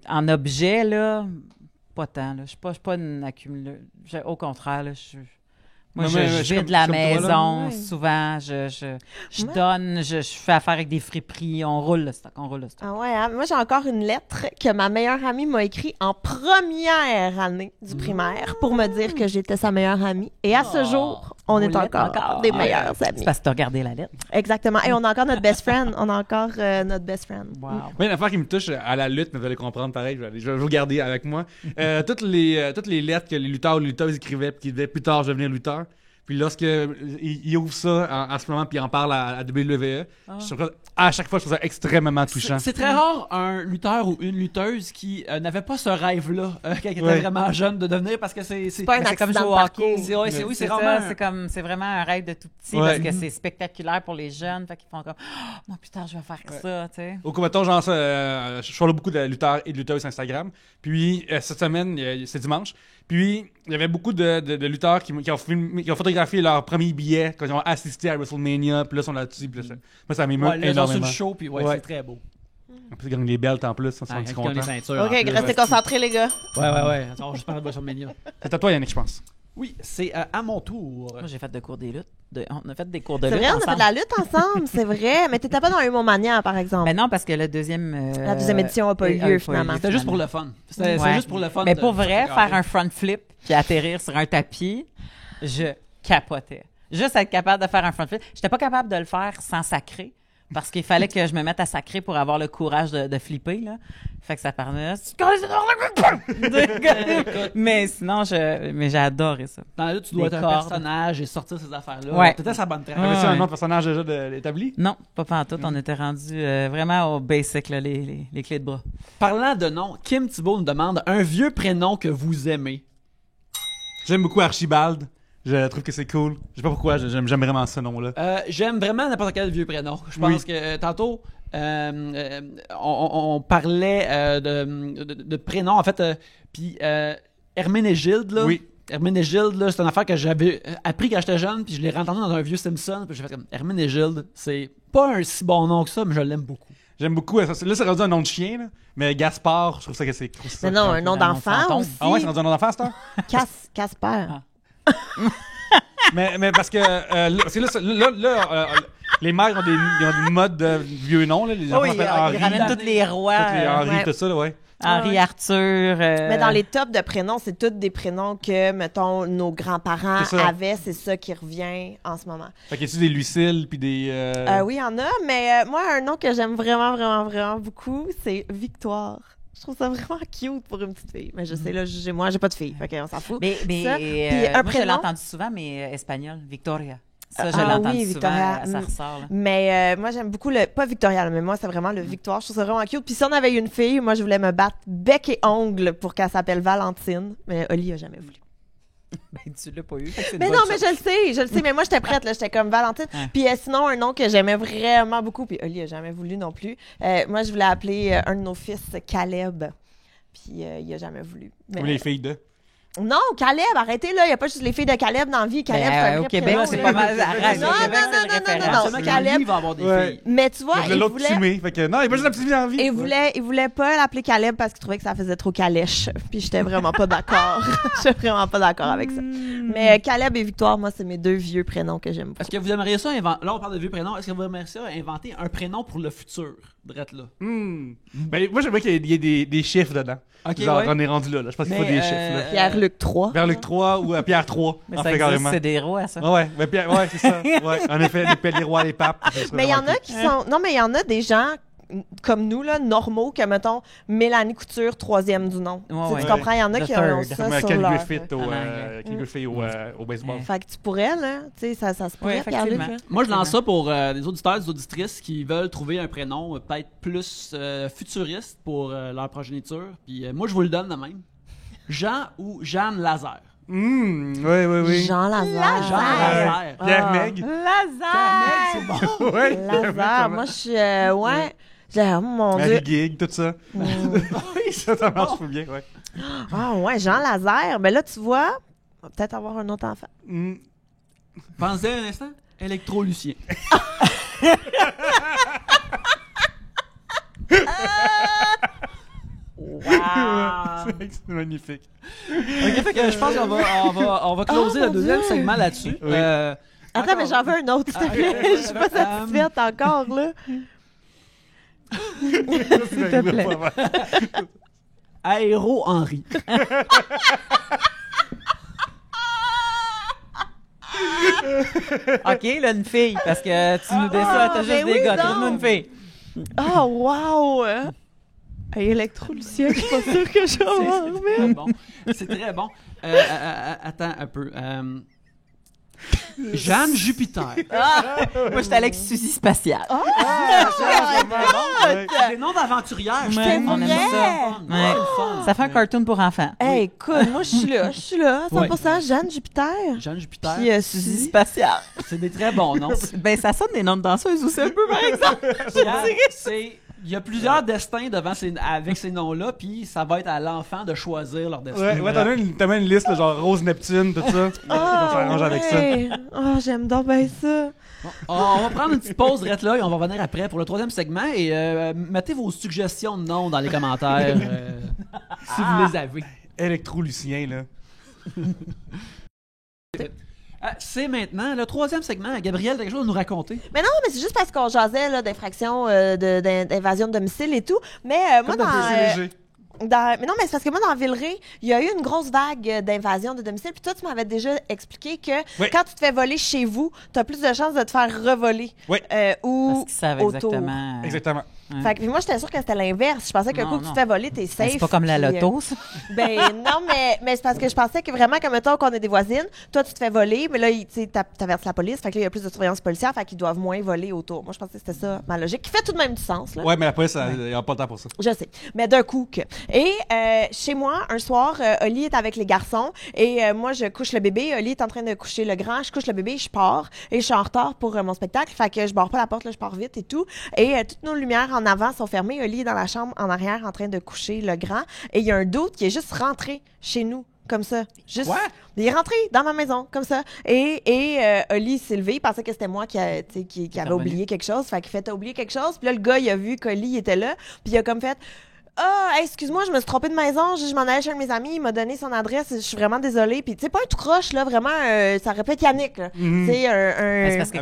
en objet, là, pas tant. Là. Je suis pas une accumuleuse. Au contraire, là, moi, Non, je mais je suis vide la comme toi, là. maison Ouais. souvent. Je Ouais. donne, je fais affaire avec des friperies. On roule le stock, on roule le stock. Ah ouais, hein? Moi j'ai encore une lettre que ma meilleure amie m'a écrite en première année du primaire pour me dire que j'étais sa meilleure amie. Et à ce jour, on Vous est l'êtes encore encore. des Ah, meilleurs C'est amis. parce que t'as regardé la lettre. Exactement. Et on a encore notre best friend. On a encore notre best friend. Wow. Oui, une affaire qui me touche à la lutte, mais vous allez comprendre pareil, je vais vous garder avec moi. Toutes les lettres que les lutteurs ou les lutteuses écrivaient, puis qui devaient plus tard devenir lutteurs. Puis lorsque il ouvre ça en ce moment, puis il en parle à WWE, je trouve ça- à chaque fois, je trouve ça extrêmement touchant. C'est très rare un lutteur ou une lutteuse qui n'avait pas ce rêve-là quand il était Ouais. vraiment jeune de devenir parce que c'est pas un C'est comme accident jouer de au hockey. parcours. Oui, c'est ça, vraiment. c'est vraiment un rêve de tout petit Ouais. parce que c'est spectaculaire pour les jeunes. Fait qu'ils font comme oh, non, plus tard, je vais faire ça, tu sais. Au coup, mettons, genre, je follow beaucoup de lutteurs et de lutteuses sur Instagram. Puis, cette semaine, c'est dimanche. Puis, il y avait beaucoup de lutteurs qui ont photographié leur premier billet quand ils ont assisté à WrestleMania. Puis là, ils sont là-dessus. Puis là, moi, ça m'émeut Ouais, là, ils sont sur énormément. le show, puis Ouais. c'est très beau. En plus, ils gagnent les belts en plus. Ils sont Avec contents. les ceintures. en OK, plus. restez concentrés, les gars. Ouais. On va juste parler de WrestleMania. C'est à toi, Yannick, je pense. Oui, c'est à mon tour. Moi, j'ai fait de cours des luttes. On a fait des cours de C'est lutte vrai, on a fait de ensemble. la lutte ensemble, c'est vrai. Mais t'étais pas dans Humomania, par exemple. Ben non, parce que la deuxième édition a pas eu lieu, finalement. C'était juste pour le fun. C'était Ouais. juste pour le fun. Mais de- pour vrai, de- faire un front flip puis atterrir sur un tapis, je capotais. Juste être capable de faire un front flip. J'étais pas capable de le faire sans sacrer. Parce qu'il fallait que je me mette à sacrer pour avoir le courage de flipper, là. Fait que ça parlait. Mais sinon, mais j'ai adoré ça. Dans la lutte, tu dois Des être un cordes. personnage et sortir ces affaires-là. Ouais. T'étais sa bonne trace. T'avais-tu Ouais. un autre personnage déjà établi? Non, pas pantoute. On était rendu vraiment au basic, là, les clés de bras. Parlant de nom, Kim Thibault nous demande un vieux prénom que vous aimez. J'aime beaucoup Archibald. Je trouve que c'est cool. Je sais pas pourquoi, j'aime vraiment ce nom-là. J'aime vraiment n'importe quel vieux prénom. Je pense que tantôt, on parlait de prénoms, en fait. Puis Herménégilde, là. Oui. Herménégilde, là, c'est une affaire que j'avais appris quand j'étais jeune, puis je l'ai entendu dans un vieux Simpson, puis j'ai fait comme Herménégilde, c'est pas un si bon nom que ça, mais je l'aime beaucoup. J'aime beaucoup. Là, c'est rendu un nom de chien, là. Mais Gaspard, je trouve ça que c'est. Mais non, un nom d'enfant aussi. Ah ouais, c'est rendu un nom d'enfant, c'est ça? Casper. mais parce que les mères ont des modes de vieux noms, là. Les enfants s'appellent Henri. Ils ramènent tous les rois. Tous les Henri, tout ça, là, ouais. Henri, Arthur. Mais dans les tops de prénoms, c'est tous des prénoms que, mettons, nos grands-parents avaient. C'est ça qui revient en ce moment. Fait qu'il y a des Lucille puis des... Oui, il y en a. Mais moi, un nom que j'aime vraiment, vraiment, vraiment beaucoup, c'est Victoire. Je trouve ça vraiment cute pour une petite fille. Mais je sais, là, jugez-moi, j'ai pas de fille. Fait qu'on s'en fout. Mais ça. Puis un moi, prénom, je l'ai entendu souvent, mais espagnol, Victoria. Ça, je l'ai Ah entendu oui, souvent, Victoria. ça ressort. Là. Mais moi, j'aime beaucoup pas Victoria, mais moi, c'est vraiment le Victoire. Je trouve ça vraiment cute. Puis si on avait une fille, moi, je voulais me battre bec et ongle pour qu'elle s'appelle Valentine. Mais Oli a jamais voulu. Ben, tu l'as pas eu. Mais non, mais je le sais. Mais moi, j'étais prête, là. J'étais comme Valentine. Puis sinon, un nom que j'aimais vraiment beaucoup, puis Oli a jamais voulu non plus. Moi, je voulais appeler un de nos fils Caleb. Puis il a jamais voulu. Mais... Ou les filles de... Non, Caleb, arrêtez là, il n'y a pas juste les filles de Caleb dans la vie. Caleb, c'est un vrai au Québec, prénom, c'est là. pas mal. Arrête, Non, au Québec, c'est une référence. non, Caleb. Il va avoir des filles. Mais tu vois, Il y a il l'autre voulait... Tumé. Fait que non, il n'y a pas juste la petite vie en vie. Il voulait pas l'appeler Caleb parce qu'il trouvait que ça faisait trop calèche. Puis j'étais vraiment pas d'accord. J'étais vraiment pas d'accord avec ça. Mais Caleb et Victoire, moi, c'est mes deux vieux prénoms que j'aime beaucoup. Est-ce que vous aimeriez ça inventer... Là, on parle de vieux prénoms. Est-ce que vous aimeriez ça inventer un prénom pour le futur? Drette là. Ben, moi, j'aimerais qu'il y ait des chiffres dedans. Ok, genre, ouais. on est rendu là. Je pense qu'il faut des chiffres. Là. Pierre-Luc 3. Pierre-Luc 3 ou Pierre 3. Mais en ça fait, existe, carrément. c'est des rois, ça. Ouais, mais Pierre, ouais, c'est ça. Ouais, en effet, les rois, les papes. Mais il y en a qui sont... Non, mais il y en a des gens comme nous, là, normaux, que, mettons, Mélanie Couture, 3e du nom. Ouais, Tu comprends? Il y en a The qui ont third. ça Comme sur Ken leur... Griffith anglais. au baseball. Fait que tu pourrais, là, tu sais, ça se pourrait, Oui, Pierre-Luc, effectivement. là. Moi, je lance ça pour des auditeurs, des auditrices qui veulent trouver un prénom peut-être plus futuriste pour leur progéniture. Puis moi, je vous le donne de même. Jean ou Jeanne Lazare. Oui. Jean Lazare. Jean Lazare. Pierre Meg. Lazare! C'est bon. Ouais. Lazare, moi, je suis... ouais. Oh, mon Dieu. Marie Gig, tout ça. Oui, ça marche bien, ouais. Ah, ouais, Jean Lazare. Mais là, tu vois, on va peut-être avoir un autre enfant. Pensez un instant. Électro-Lucien. Wow! C'est magnifique. Ok, fait que je pense qu'on va closer le deuxième segment là-dessus. Oui. Attends, mais j'en veux un autre, s'il te plaît. Je suis pas satisfaite encore, là. S'il te plaît. Aéro Henri. OK, là, une fille, parce que tu nous dis ça, t'as juste ben des oui, gars. non. Trouve-nous une fille. Oh, wow! Hey, Électro-Lucien, je suis pas sûre que je vais avoir, C'est très mais... bon. C'est très bon. Attends un peu. Jeanne Jupiter. Moi, j'étais avec Suzy Spatial. C'est des noms d'aventurières. Je C'est trouve. on aime vrai? ça. C'est Ouais. le fun. Ça fait un cartoon pour enfants. Hey, écoute, moi, je suis là, 100%. Jeanne Jupiter. Jeanne Jupiter. Puis Suzy Suzy. Spatial. C'est des très bons noms. Ben, ça sonne des noms de danseuses aussi un peu, par exemple. Il y a plusieurs destins avec ces noms-là, puis ça va être à l'enfant de choisir leur destin. Ouais, t'as même une liste, là, genre Rose Neptune, tout ça. On s'arrange avec ça. Oh, j'aime donc bien ça. On va prendre une petite pause direct là et on va revenir après pour le troisième segment et mettez vos suggestions de noms dans les commentaires si vous les avez. Électro-Lucien, là. C'est maintenant le troisième segment. Gabriel, t'as quelque chose à nous raconter? Mais non, mais c'est juste parce qu'on jasait là, d'infraction, d'invasion de domicile et tout. Mais moi, Comme un peu, c'est léger. mais non, mais c'est parce que moi, dans Villeray, il y a eu une grosse vague d'invasion de domicile. Puis toi, tu m'avais déjà expliqué que Oui. quand tu te fais voler chez vous, tu as plus de chances de te faire revoler. Oui. Ou Parce qu'ils savent autour. exactement. Exactement. Fait que puis moi, j'étais sûre que c'était l'inverse. Je pensais qu'un coup que tu te fais voler, t'es safe. C'est pas comme la loto, ça. Ben non, mais c'est parce que je pensais que vraiment, comme mettons qu'on est des voisines, toi, tu te fais voler, mais là, tu sais, t'avertis la police. Fait que là, il y a plus de surveillance policière, fait qu'ils doivent moins voler autour. Moi, je pensais que c'était ça, ma logique, qui fait tout de même du sens, là. Ouais, mais la police, il n'y a pas le temps pour ça. Je sais. Mais d'un coup que. Et chez moi, un soir, Oli est avec les garçons et moi, je couche le bébé. Oli est en train de coucher le grand. Je couche le bébé, je pars et je suis en retard pour mon spectacle. Fait que je barre pas la porte, là, je pars vite et tout. Et toutes nos lumières en avant sont fermées. Oli est dans la chambre en arrière en train de coucher le grand. Et il y a un doute qui est juste rentré chez nous. Comme ça. Juste. Quoi? Il est rentré dans ma maison, comme ça. Et Oli s'est levé, il pensait que c'était moi qui avait oublié quelque chose. Fait qu'il fait, t'as oublié quelque chose. Puis là, le gars, il a vu qu'Oli était là. Puis il a comme fait, excuse-moi, je me suis trompée de maison. Je m'en allais chez un de mes amis. Il m'a donné son adresse. Je suis vraiment désolée. Puis, tu sais, pas un tout croche, là. Vraiment, ça répète Yannick, là. Tu sais, C'est parce que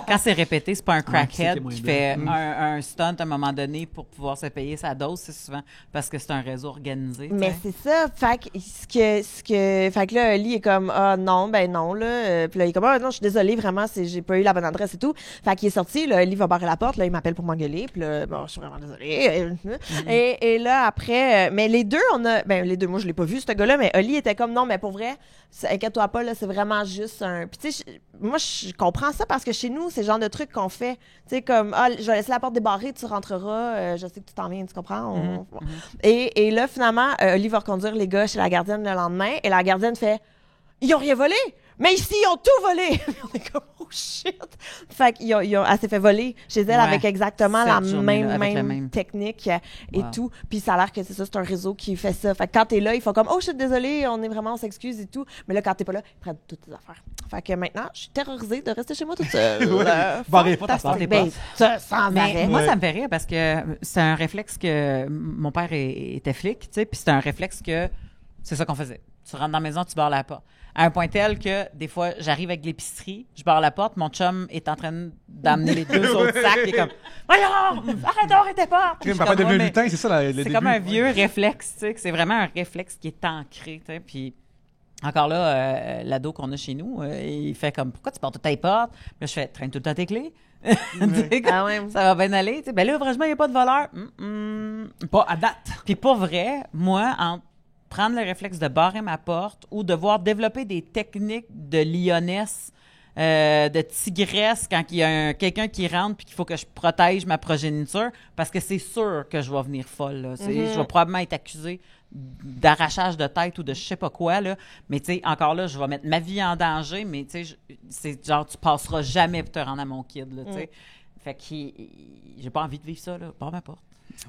quand c'est répété, c'est pas un crackhead qui fait un stunt à un moment donné pour pouvoir se payer sa dose. C'est souvent parce que c'est un réseau organisé. Mais c'est ça. Fait que là, Oli est comme, non, ben non, là. Puis là, il est comme, non, je suis désolée, vraiment, j'ai pas eu la bonne adresse et tout. Fait qu'il est sorti, là, Oli va barrer la porte, là, il m'appelle pour m'engueuler. Puis là, bon, je suis vraiment désolée. Et là, après, mais les deux, les deux, moi, je l'ai pas vu, ce gars-là, mais Oli était comme, non, mais pour vrai, inquiète-toi pas, là, c'est vraiment juste un. Puis, tu sais, moi, je comprends ça parce que chez nous, c'est le genre de truc qu'on fait. Tu sais, comme, je vais laisser la porte débarrée, tu rentreras, je sais que tu t'en viens, tu comprends? Et là, finalement, Oli va reconduire les gars chez la gardienne le lendemain, et la gardienne fait, ils ont rien volé! Mais ici, ils ont tout volé! On est comme, oh shit! Fait elle s'est fait voler chez elle avec exactement la même technique et tout. Puis ça a l'air que c'est ça, c'est un réseau qui fait ça. Fait que quand t'es là, ils font comme, oh shit, désolé, on s'excuse et tout. Mais là, quand t'es pas là, ils prennent toutes tes affaires. Fait que maintenant, je suis terrorisée de rester chez moi toute seule. Barrez pas ta porte. Sans arrêt. Moi, ça me fait rire parce que c'est un réflexe que mon père était flic, tu sais, puis c'est un réflexe que c'est ça qu'on faisait. Tu rentres dans la maison, tu barres la porte. À un point tel que, des fois, j'arrive avec de l'épicerie, je barre la porte, mon chum est en train d'amener les deux autres sacs, il est comme « Voyons! Arrête d'ouvrir tes portes! » Papa devient lutin, c'est ça, le début. C'est comme un vieux réflexe, tu sais, que c'est vraiment un réflexe qui est ancré, tu sais, puis encore là, l'ado qu'on a chez nous, il fait comme « Pourquoi tu portes toutes tes portes? » Là, je fais « Traîne tout le temps tes clés. » Ça va bien aller. Ben là, franchement, il n'y a pas de voleur. Pas à date. Puis pour vrai, moi, prendre le réflexe de barrer ma porte ou devoir développer des techniques de lionesse, de tigresse quand il y a quelqu'un qui rentre puis qu'il faut que je protège ma progéniture parce que c'est sûr que je vais venir folle. Là. Je vais probablement être accusée d'arrachage de tête ou de je sais pas quoi. Là. Mais tu sais, encore là, je vais mettre ma vie en danger, mais tu sais, c'est genre, tu passeras jamais pour te rendre à mon kid. Là, fait que j'ai pas envie de vivre ça. Là. Barre ma porte.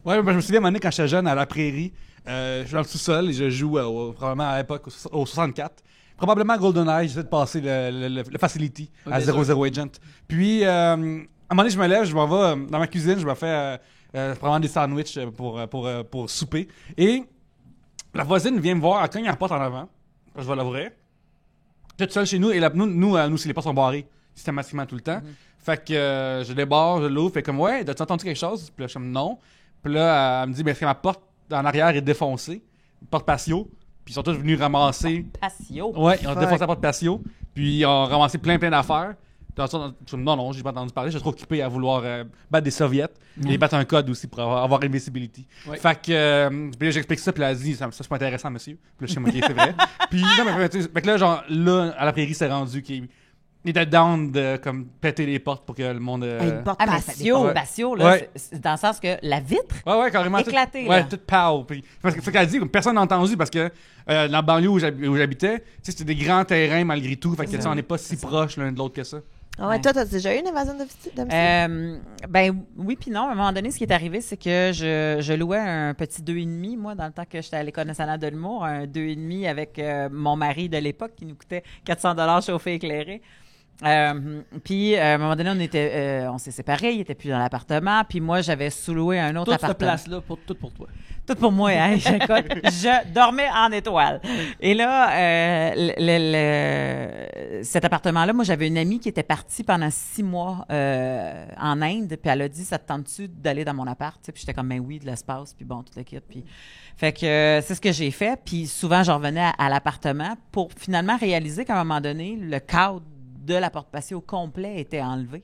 Ouais, je me souviens, à un moment donné, quand j'étais jeune, à la prairie, je suis dans le sous-sol et je joue probablement à l'époque au 64. Probablement à GoldenEye, j'essaie de passer le Facility à 00 Agent. Puis, à un moment donné, je me lève, je m'en vais dans ma cuisine, je me fais probablement des sandwichs pour souper. Et la voisine vient me voir, elle cogne à la porte en avant. Je vais l'ouvrir. Je suis tout seul chez nous et nous, si les portes sont barrées systématiquement tout le temps. Fait que je débarre, je l'ouvre, fait comme, ouais, as-tu entendu quelque chose? Puis là, je suis comme, non. Puis là, elle me dit, est-ce que ma porte en arrière est défoncée? Porte patio. Puis ils sont tous venus ramasser. Patio? Ouais, ils ont défoncé la porte patio. Puis ils ont ramassé plein d'affaires. Non, j'ai pas entendu parler. Je suis trop occupé à vouloir battre des soviets. Et battre un code aussi pour avoir invisibility. Ouais. Fait que, puis là, j'explique ça. Puis là, elle dit, ça c'est pas intéressant, monsieur. Puis là, je suis OK, c'est vrai. Puis non, mais fait que là, genre, là, à la prairie, c'est rendu qu'il était down de comme péter les portes pour que le monde. Une porte patio. Patio, là, c'est dans le sens que la vitre. Ouais, carrément. Éclatée. Ouais, tout pow. Puis, parce que, qu'elle dit, personne n'a entendu parce que dans la banlieue où j'habitais, c'était des grands terrains malgré tout. Fait que, on n'est pas si proches l'un de l'autre que ça. Ah ouais, toi, t'as déjà eu une évasion domicile? Ben oui puis non. À un moment donné, ce qui est arrivé, c'est que je louais un petit 2,5, moi, dans le temps que j'étais à l'École nationale de l'humour, un 2,5 avec mon mari de l'époque qui nous coûtait 400$ chauffé éclairé. Puis à un moment donné, on s'est séparés, il était plus dans l'appartement, puis moi j'avais sous-loué un autre appartement. Toute cette place-là, tout pour toi. Tout pour moi, hein. Je dormais en étoile. Et là, cet appartement-là, moi j'avais une amie qui était partie pendant 6 mois en Inde, puis elle a dit, ça te tente-tu d'aller dans mon appart? Puis j'étais comme, ben oui, de l'espace, puis bon, tout le kit. Puis fait que c'est ce que j'ai fait, puis souvent je revenais à l'appartement pour finalement réaliser qu'à un moment donné, le cadre de la porte patio au complet était enlevé.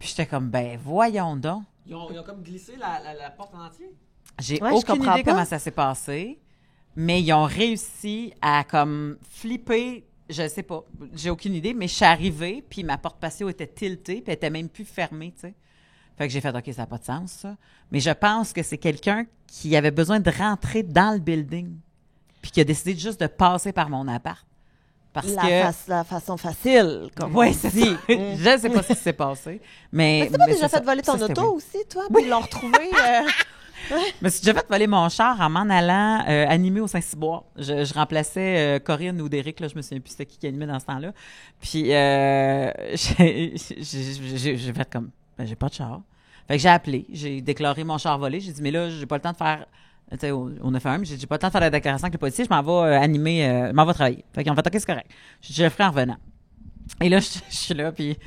Puis j'étais comme, ben voyons donc. Ils ont comme glissé la porte en entier? J'ai Ouais, je aucune comprends idée pas. comment ça s'est passé, mais ils ont réussi à comme flipper, je sais pas, j'ai aucune idée, mais je suis arrivée, puis ma porte patio était tiltée, puis elle était même plus fermée, tu sais. Fait que j'ai fait, OK, ça n'a pas de sens, ça. Mais je pense que c'est quelqu'un qui avait besoin de rentrer dans le building, puis qui a décidé juste de passer par mon appart. Parce que... La façon facile, comme Oui, on c'est dit. ça. Je sais pas ce qui s'est passé, mais... Tu t'as pas mais déjà c'est fait voler ça. ton Ça, c'était auto weird. aussi, toi? Puis ils l'ont retrouvé. Je me suis déjà fait voler mon char en m'en allant animer au Saint-Cyboire. Je remplaçais Corinne ou Derek, là, je me souviens plus c'était qui animait dans ce temps-là. Puis j'ai fait comme, ben, j'ai pas de char. Fait que j'ai appelé, j'ai déclaré mon char volé. J'ai dit, mais là, j'ai pas le temps de faire... Tu sais, on a fait un, mais j'ai dit, j'ai pas le temps de faire la déclaration avec le policier, je m'en vais animer, je m'en vais travailler. Fait qu'ils ont fait, OK, c'est correct. Je le ferai en revenant. Et là, je suis là, puis...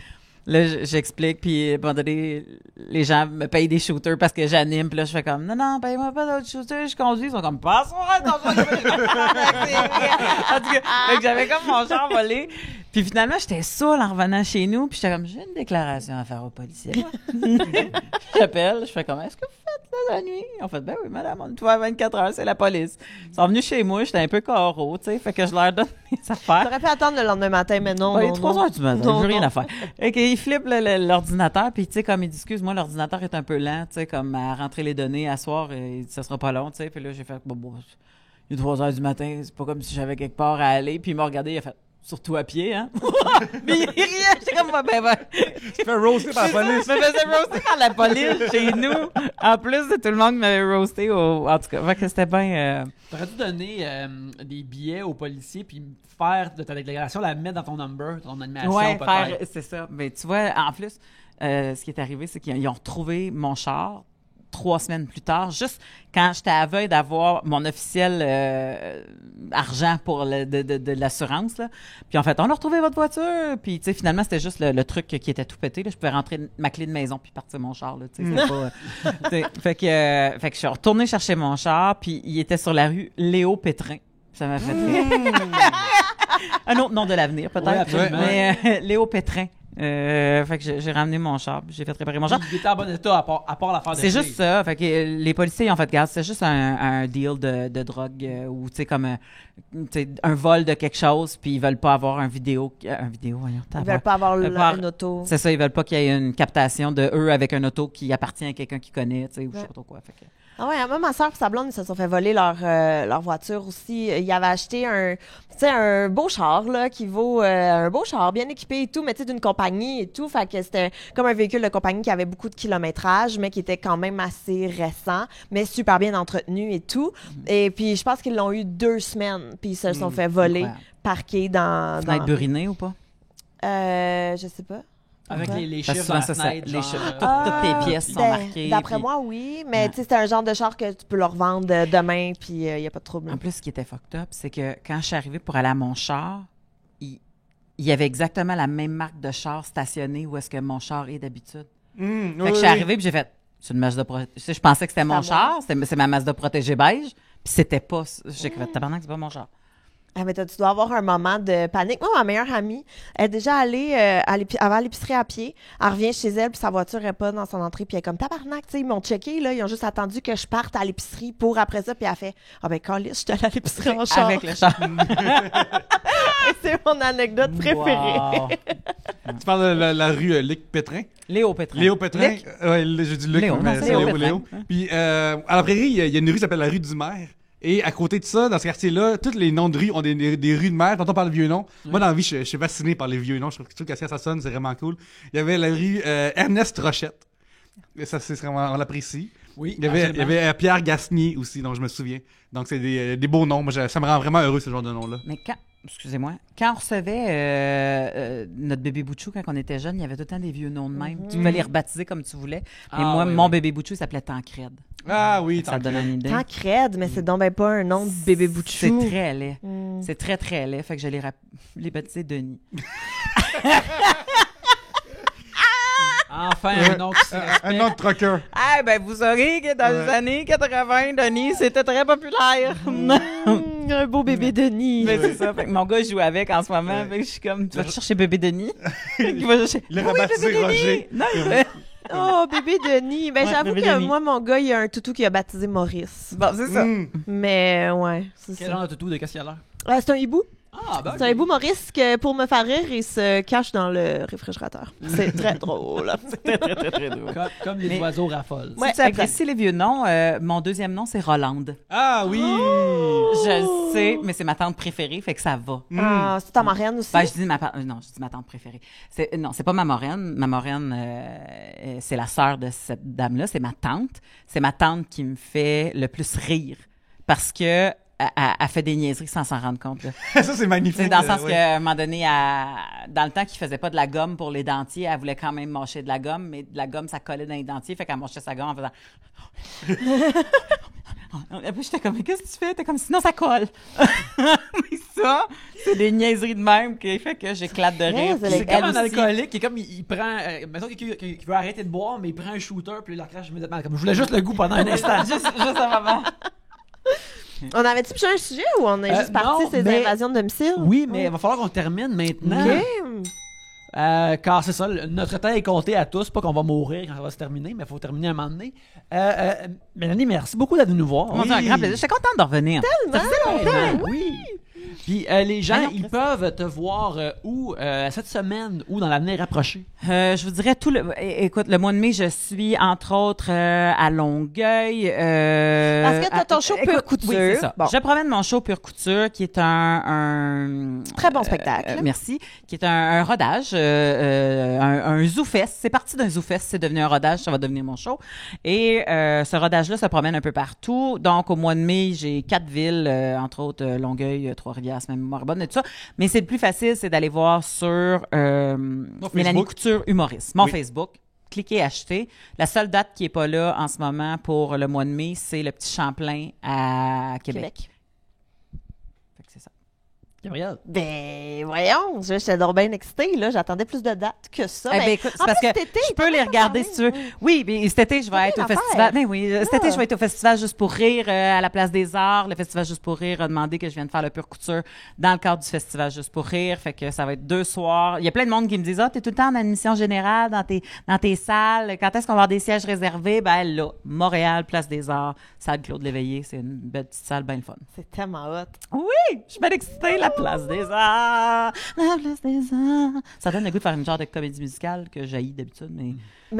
Là, j'explique, puis à un moment donné, les gens me payent des shooters parce que j'anime, puis là, je fais comme, non, paye-moi pas d'autres shooters, je conduis. Ils sont comme, passe-moi ton char. En tout cas, fait que j'avais comme mon char volé. Puis finalement, j'étais saoule en revenant chez nous, puis j'étais comme, j'ai une déclaration à faire au policier. J'appelle, je fais comme, est-ce que vous faites là, la nuit? Ils ont fait, ben oui, madame, on est ouvert 24 heures, c'est la police. Ils sont venus chez moi, j'étais un peu carreau, tu sais, fait que je leur donne mes affaires. T'aurais pu attendre le lendemain matin, mais non. Il est non, 3 non. heures du matin, Non, j'ai rien non. à faire. OK, il flippe l'ordinateur, puis tu sais, comme il dit, excuse-moi, l'ordinateur est un peu lent, tu sais, comme à rentrer les données à soir, et ça sera pas long, tu sais. Puis là, j'ai fait, bon, il est 3 heures du matin, c'est pas comme si j'avais quelque part à aller. Puis il m'a regardé, il a fait, surtout à pied, hein? Mais il riait, j'étais comme, ben. Tu fais roaster par la police. Je me faisais roaster par la police chez nous. En plus de tout le monde qui m'avait roasté, en tout cas. Fait que c'était bien. T'aurais dû donner des billets aux policiers puis faire de ta déclaration, la mettre dans ton number, ton animation Ouais, peut-être. c'est ça. Mais tu vois, en plus, ce qui est arrivé, c'est qu'ils ont retrouvé mon char 3 semaines plus tard, juste quand j'étais à veille d'avoir mon officiel argent pour de l'assurance. Là. Puis en fait, on a retrouvé votre voiture. Puis tu sais, finalement, c'était juste le truc qui était tout pété. Là. Je pouvais rentrer ma clé de maison puis partir mon char. Là, tu sais, c'était pas, tu sais, fait que je suis retournée chercher mon char. Puis il était sur la rue Léo Pétrin. Ça m'a fait rire. Un autre nom de l'avenir, peut-être. Ouais, absolument. Mais Léo Pétrin. Fait que j'ai ramené mon char, j'ai fait réparer mon char. Il était en bon état à part l'affaire de C'est clé. juste ça. Fait que les policiers ont fait garde. C'est juste un deal de drogue ou tu sais comme tu sais, un vol de quelque chose, puis ils veulent pas avoir un vidéo, voyons. Ils veulent pas avoir Voir- une auto. C'est ça, ils veulent pas qu'il y ait une captation de eux avec un auto qui appartient à quelqu'un qu'ils connaît, tu sais, ou je sais pas trop quoi. Fait que... Ah ouais, même ma soeur et sa blonde, ils se sont fait voler leur voiture aussi. Ils avaient acheté un beau char, là, qui vaut un beau char, bien équipé et tout, mais tu sais, d'une compagnie et tout. Fait que c'était comme un véhicule de compagnie qui avait beaucoup de kilométrage, mais qui était quand même assez récent, mais super bien entretenu et tout. Et puis, je pense qu'ils l'ont eu 2 semaines, puis ils se sont fait voler, incroyable. parqués dans... Fenêtre burinée ou pas? Je sais pas. Avec Ouais. les Parce chiffres que dans souvent, la ça, fenêtre, les genre, chiffres, toutes tes pièces sont marquées. D'après puis- moi, oui, mais Ouais. tu sais, c'est un genre de char que tu peux le revendre demain, puis il n'y a pas de trouble. En plus, ce qui était fucked up, c'est que quand je suis arrivée pour aller à mon char, il y avait exactement la même marque de char stationnée où est-ce que mon char est d'habitude. Fait que je suis arrivée puis j'ai fait, c'est une Mazda je pensais que c'était mon à moi. char, c'est ma Mazda protégée beige, puis c'était pas, j'ai fait, tabarnak, c'est pas mon char. Ah, mais tu dois avoir un moment de panique. Moi, ma meilleure amie, elle est déjà allée elle va à l'épicerie à pied. Elle revient chez elle, puis sa voiture n'est pas dans son entrée. Puis elle est comme, tabarnak, tu sais, ils m'ont checké, là. Ils ont juste attendu que je parte à l'épicerie pour après ça. Puis elle fait, ah ben, câlisse, je suis allée à l'épicerie en char. Avec le char. C'est mon anecdote préférée. Wow. Tu parles de la rue Luc Pétrin? Léo Pétrin. Léo Pétrin. Luc? Ouais, j'ai dit Luc, Léo, mais non, c'est c'est Léo Léo. Pétrin. Léo. Puis à la Prairie, il y a une rue qui s'appelle la rue du Maire. Et à côté de ça, dans ce quartier-là, tous les noms de rues ont des rues de mer. Tantôt par le vieux nom. Moi, dans la vie, je suis fasciné par les vieux noms. Je trouve que ça sonne, c'est vraiment cool. Il y avait la rue Ernest Rochette. Et ça, c'est vraiment, on l'apprécie. Oui, Il y avait Pierre Gasnier aussi, dont je me souviens. Donc, c'est des beaux noms. Moi, ça me rend vraiment heureux, ce genre de nom-là. Mais excusez-moi, quand on recevait notre bébé Bouchou quand on était jeune, il y avait tout le temps des vieux noms de même. Tu pouvais les rebaptiser comme tu voulais. Mais moi, mon bébé Bouchou, il s'appelait Tancred. Ah oui, Ça te donne une idée. Tant crède, mais c'est donc ben pas un nom de bébé bout de C'est chou. très laid. Mm. C'est très, très laid. Fait que je l'ai baptisé Denis. Enfin, un nom qui se respecte. un nom de trucker. Ah, ben, vous saurez que dans les années 80, Denis, c'était très populaire. Un beau bébé Denis. Mais c'est ça. Fait que mon gars, il joue avec en ce moment. Ouais. Fait que je suis comme, tu vas chercher bébé Denis? Il va chercher. Il l'a rebaptisé Roger. Non, Oh, bébé Denis. Ben, Ouais, j'avoue bébé que Denis. moi, mon gars, il a un toutou qui a baptisé Maurice. Bon, c'est ça. Mais, ouais, c'est Quel ça. genre de toutou de qu'est-ce qu'il y a l'air? C'est un hibou. Ah, ben. C'est un hibou Maurice que, pour me faire rire, il se cache dans le réfrigérateur. C'est très drôle. Très, très, très, très drôle. Comme les Mais- oiseaux raffolent. Ouais, Si tu apprécies les vieux noms, mon deuxième nom, c'est Rolande. Ah oui! Je le sais, mais c'est ma tante préférée, fait que ça va. Ah, c'est ta marraine aussi? Ben, je dis non, je dis ma tante préférée. Non, c'est pas ma marraine. Ma marraine, c'est la sœur de cette dame-là. C'est ma tante. C'est ma tante qui me fait le plus rire parce que elle fait des niaiseries sans s'en rendre compte. Là. Ça, c'est magnifique. C'est dans le sens ouais. qu'à un moment donné, dans le temps qu'il faisait pas de la gomme pour les dentiers, elle voulait quand même mâcher de la gomme, mais de la gomme, ça collait dans les dentiers, fait qu'elle mâchait sa gomme en faisant... Et puis j'étais comme, mais qu'est-ce que tu fais? T'es comme, sinon ça colle. Mais ça, c'est des niaiseries de même qui fait que j'éclate de rire. c'est Puis C'est Elle comme un aussi. alcoolique qui est comme il prend mettons qu'il veut arrêter de boire mais il prend un shooter puis il le crache immédiatement comme je voulais juste le goût pendant un instant. juste un moment. On avait-tu déjà un sujet ou on est juste parti non, ces mais- invasions de domicile? Oui, mais il va falloir qu'on termine maintenant. OK. Car c'est ça, notre temps est compté à tous, pas qu'on va mourir quand ça va se terminer, mais il faut terminer à un moment donné. Mélanie, merci beaucoup d'être venue nous voir. Mon Dieu, un grand plaisir. J'étais contente de revenir. Oui. Puis les gens, Ben non, ils peuvent te voir où cette semaine ou dans l'avenir rapproché. Je vous dirais écoute, le mois de mai, je suis entre autres à Longueuil. Parce que t'as ton show Pure Couture. Oui, c'est ça. Bon. Je promène mon show Pure Couture, qui est un Très bon spectacle. merci, qui est un rodage, un ZooFest. C'est parti d'un ZooFest, c'est devenu un rodage, ça va devenir mon show. Et ce rodage-là se promène un peu partout. Donc au mois de mai, j'ai 4 villes, entre autres Longueuil, Trois-Rivières, même Moribonne et tout ça. Mais c'est le plus facile, c'est d'aller voir sur Mélanie Couture humoriste, mon Facebook. Cliquez acheter. La seule date qui est pas là en ce moment pour le mois de mai, c'est le Petit Champlain à Québec. Fait que c'est ça. Gabriel. Ben, voyons, j'étais donc bien excitée, là. J'attendais plus de dates que ça. Eh mais ben, écoute, c'est en parce plus, que cet été, je peux les regarder si tu veux. Oui, mais cet été, je vais être au l'affaire. festival. Ben oui, cet été, Ah. je vais être au festival Juste pour rire à la Place des Arts. Le festival Juste pour rire a demandé que je vienne faire le Pure Couture dans le cadre du festival Juste pour rire. Fait que ça va être 2 soirs. Il y a plein de monde qui me disent, t'es tout le temps en admission générale dans tes salles. Quand est-ce qu'on va avoir des sièges réservés? Ben là, Montréal, Place des Arts, salle Claude Léveillé. C'est une belle petite salle, bien le fun. C'est tellement hot. Oui, je suis bien excitée, la Place des Arts, la Place des Arts. Ça donne le goût de faire une genre de comédie musicale que j'haïs d'habitude, Mais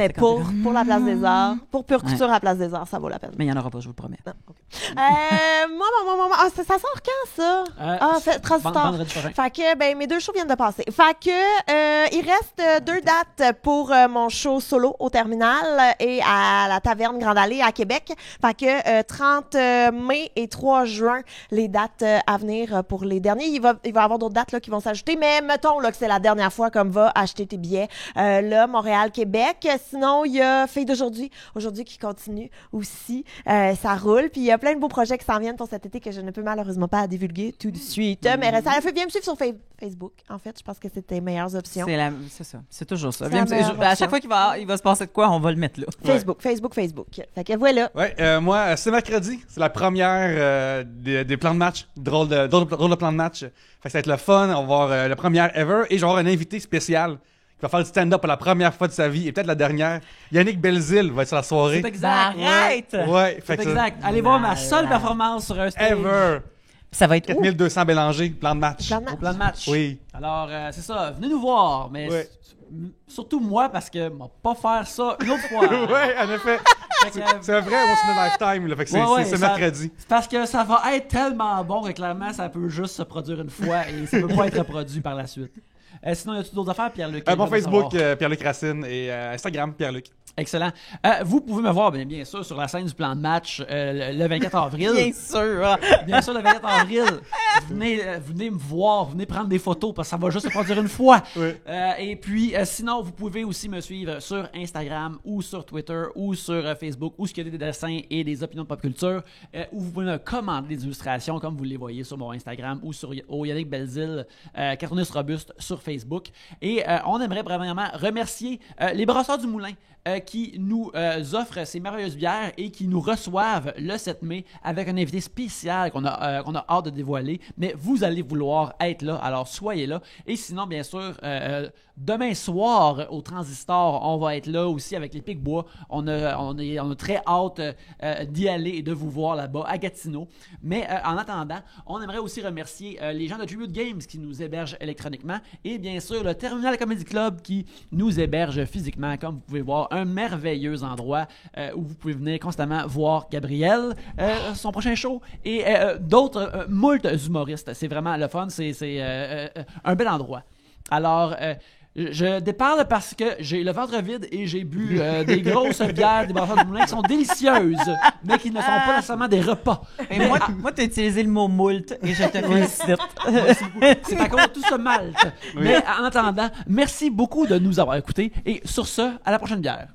C'est quand pour la Place des Arts, pour Pure Ouais. Couture à la Place des Arts, ça vaut la peine. mais il n'y en aura pas, je vous le promets. Non, OK. Ça sort quand, ça? Transistor. Vendredi prochain. Fait que, ben, mes 2 shows viennent de passer. Fait que, il reste 2 dates pour mon show solo au Terminal et à la Taverne Grande Allée à Québec. Fait que, 30 mai et 3 juin, les dates à venir pour les derniers. Il va y avoir d'autres dates là, qui vont s'ajouter, mais mettons là, que c'est la dernière fois comme va acheter tes billets. Là, Montréal, Québec. Sinon, il y a Filles d'aujourd'hui. Aujourd'hui qui continue aussi. Ça roule. Puis il y a plein de beaux projets qui s'en viennent pour cet été que je ne peux malheureusement pas divulguer tout de suite. Mais ça fait bien me suivre sur Facebook. En fait, je pense que c'est tes meilleures options. C'est ça. C'est toujours ça. C'est la meilleure À option. chaque fois qu'il va se passer de quoi, on va le mettre là. Facebook. Fait que voilà. Ouais, moi, c'est mercredi. C'est la première des plans de match. Drôle de plan de match. Fait que ça va être le fun. On va voir la première ever. Et je vais avoir un invité spécial qui va faire du stand-up pour la première fois de sa vie et peut-être la dernière. Yannick Belzile va être sur la soirée. C'est exact. Arrête! Ouais, C'est fait que exact. Allez voir ma seule performance sur un stage. ever. Ça va être où? 4200 Bélangers, plan de match. Plan de match. Au plan de match. Oui. Alors, c'est ça. Venez nous voir. Mais Ouais. surtout moi, parce que on va pas faire ça une autre fois. Ouais, en effet. Fait que, C'est un vrai once in a lifetime, là. Fait que c'est ça- mercredi. c'est parce que ça va être tellement bon que clairement, ça peut juste se produire une fois et ça peut pas être reproduit par la suite. Sinon, y a-tu d'autres affaires, Pierre-Luc? Mon Je veux Facebook, savoir. Pierre-Luc Racine et Instagram, Pierre-Luc. Excellent. Vous pouvez me voir, bien sûr, sur la scène du plan de match le 24 avril. Bien sûr. Bien sûr, le 24 avril. venez me voir, venez prendre des photos parce que ça va juste se produire une fois. Ouais. Et puis, sinon, vous pouvez aussi me suivre sur Instagram ou sur Twitter ou sur Facebook où il y a des dessins et des opinions de pop culture où vous pouvez me commander des illustrations comme vous les voyez sur mon Instagram ou au Yannick Belzile, cartooniste robuste sur Facebook. Et on aimerait vraiment remercier les Brasseurs du Moulin qui nous offrent ces merveilleuses bières et qui nous reçoivent le 7 mai avec un invité spécial qu'on a hâte de dévoiler. Mais vous allez vouloir être là, alors soyez là. Et sinon, bien sûr, demain soir au Transistor, on va être là aussi avec les Pic-Bois. On a très hâte d'y aller et de vous voir là-bas à Gatineau. Mais en attendant, on aimerait aussi remercier les gens de Tribute Games qui nous hébergent électroniquement et bien sûr le Terminal Comedy Club qui nous héberge physiquement, comme vous pouvez voir, un merveilleux endroit où vous pouvez venir constamment voir Gabriel, son prochain show et d'autres moult humoristes. C'est vraiment le fun, c'est un bel endroit. Alors, je déparle parce que j'ai le ventre vide et j'ai bu des grosses bières des Brasseurs du Moulin qui sont délicieuses, mais qui ne sont pas nécessairement des repas. Et moi, tu as utilisé le mot moult et je te félicite. C'est à cause de tout ce malt. Oui. Mais en attendant, merci beaucoup de nous avoir écoutés et sur ce, à la prochaine bière.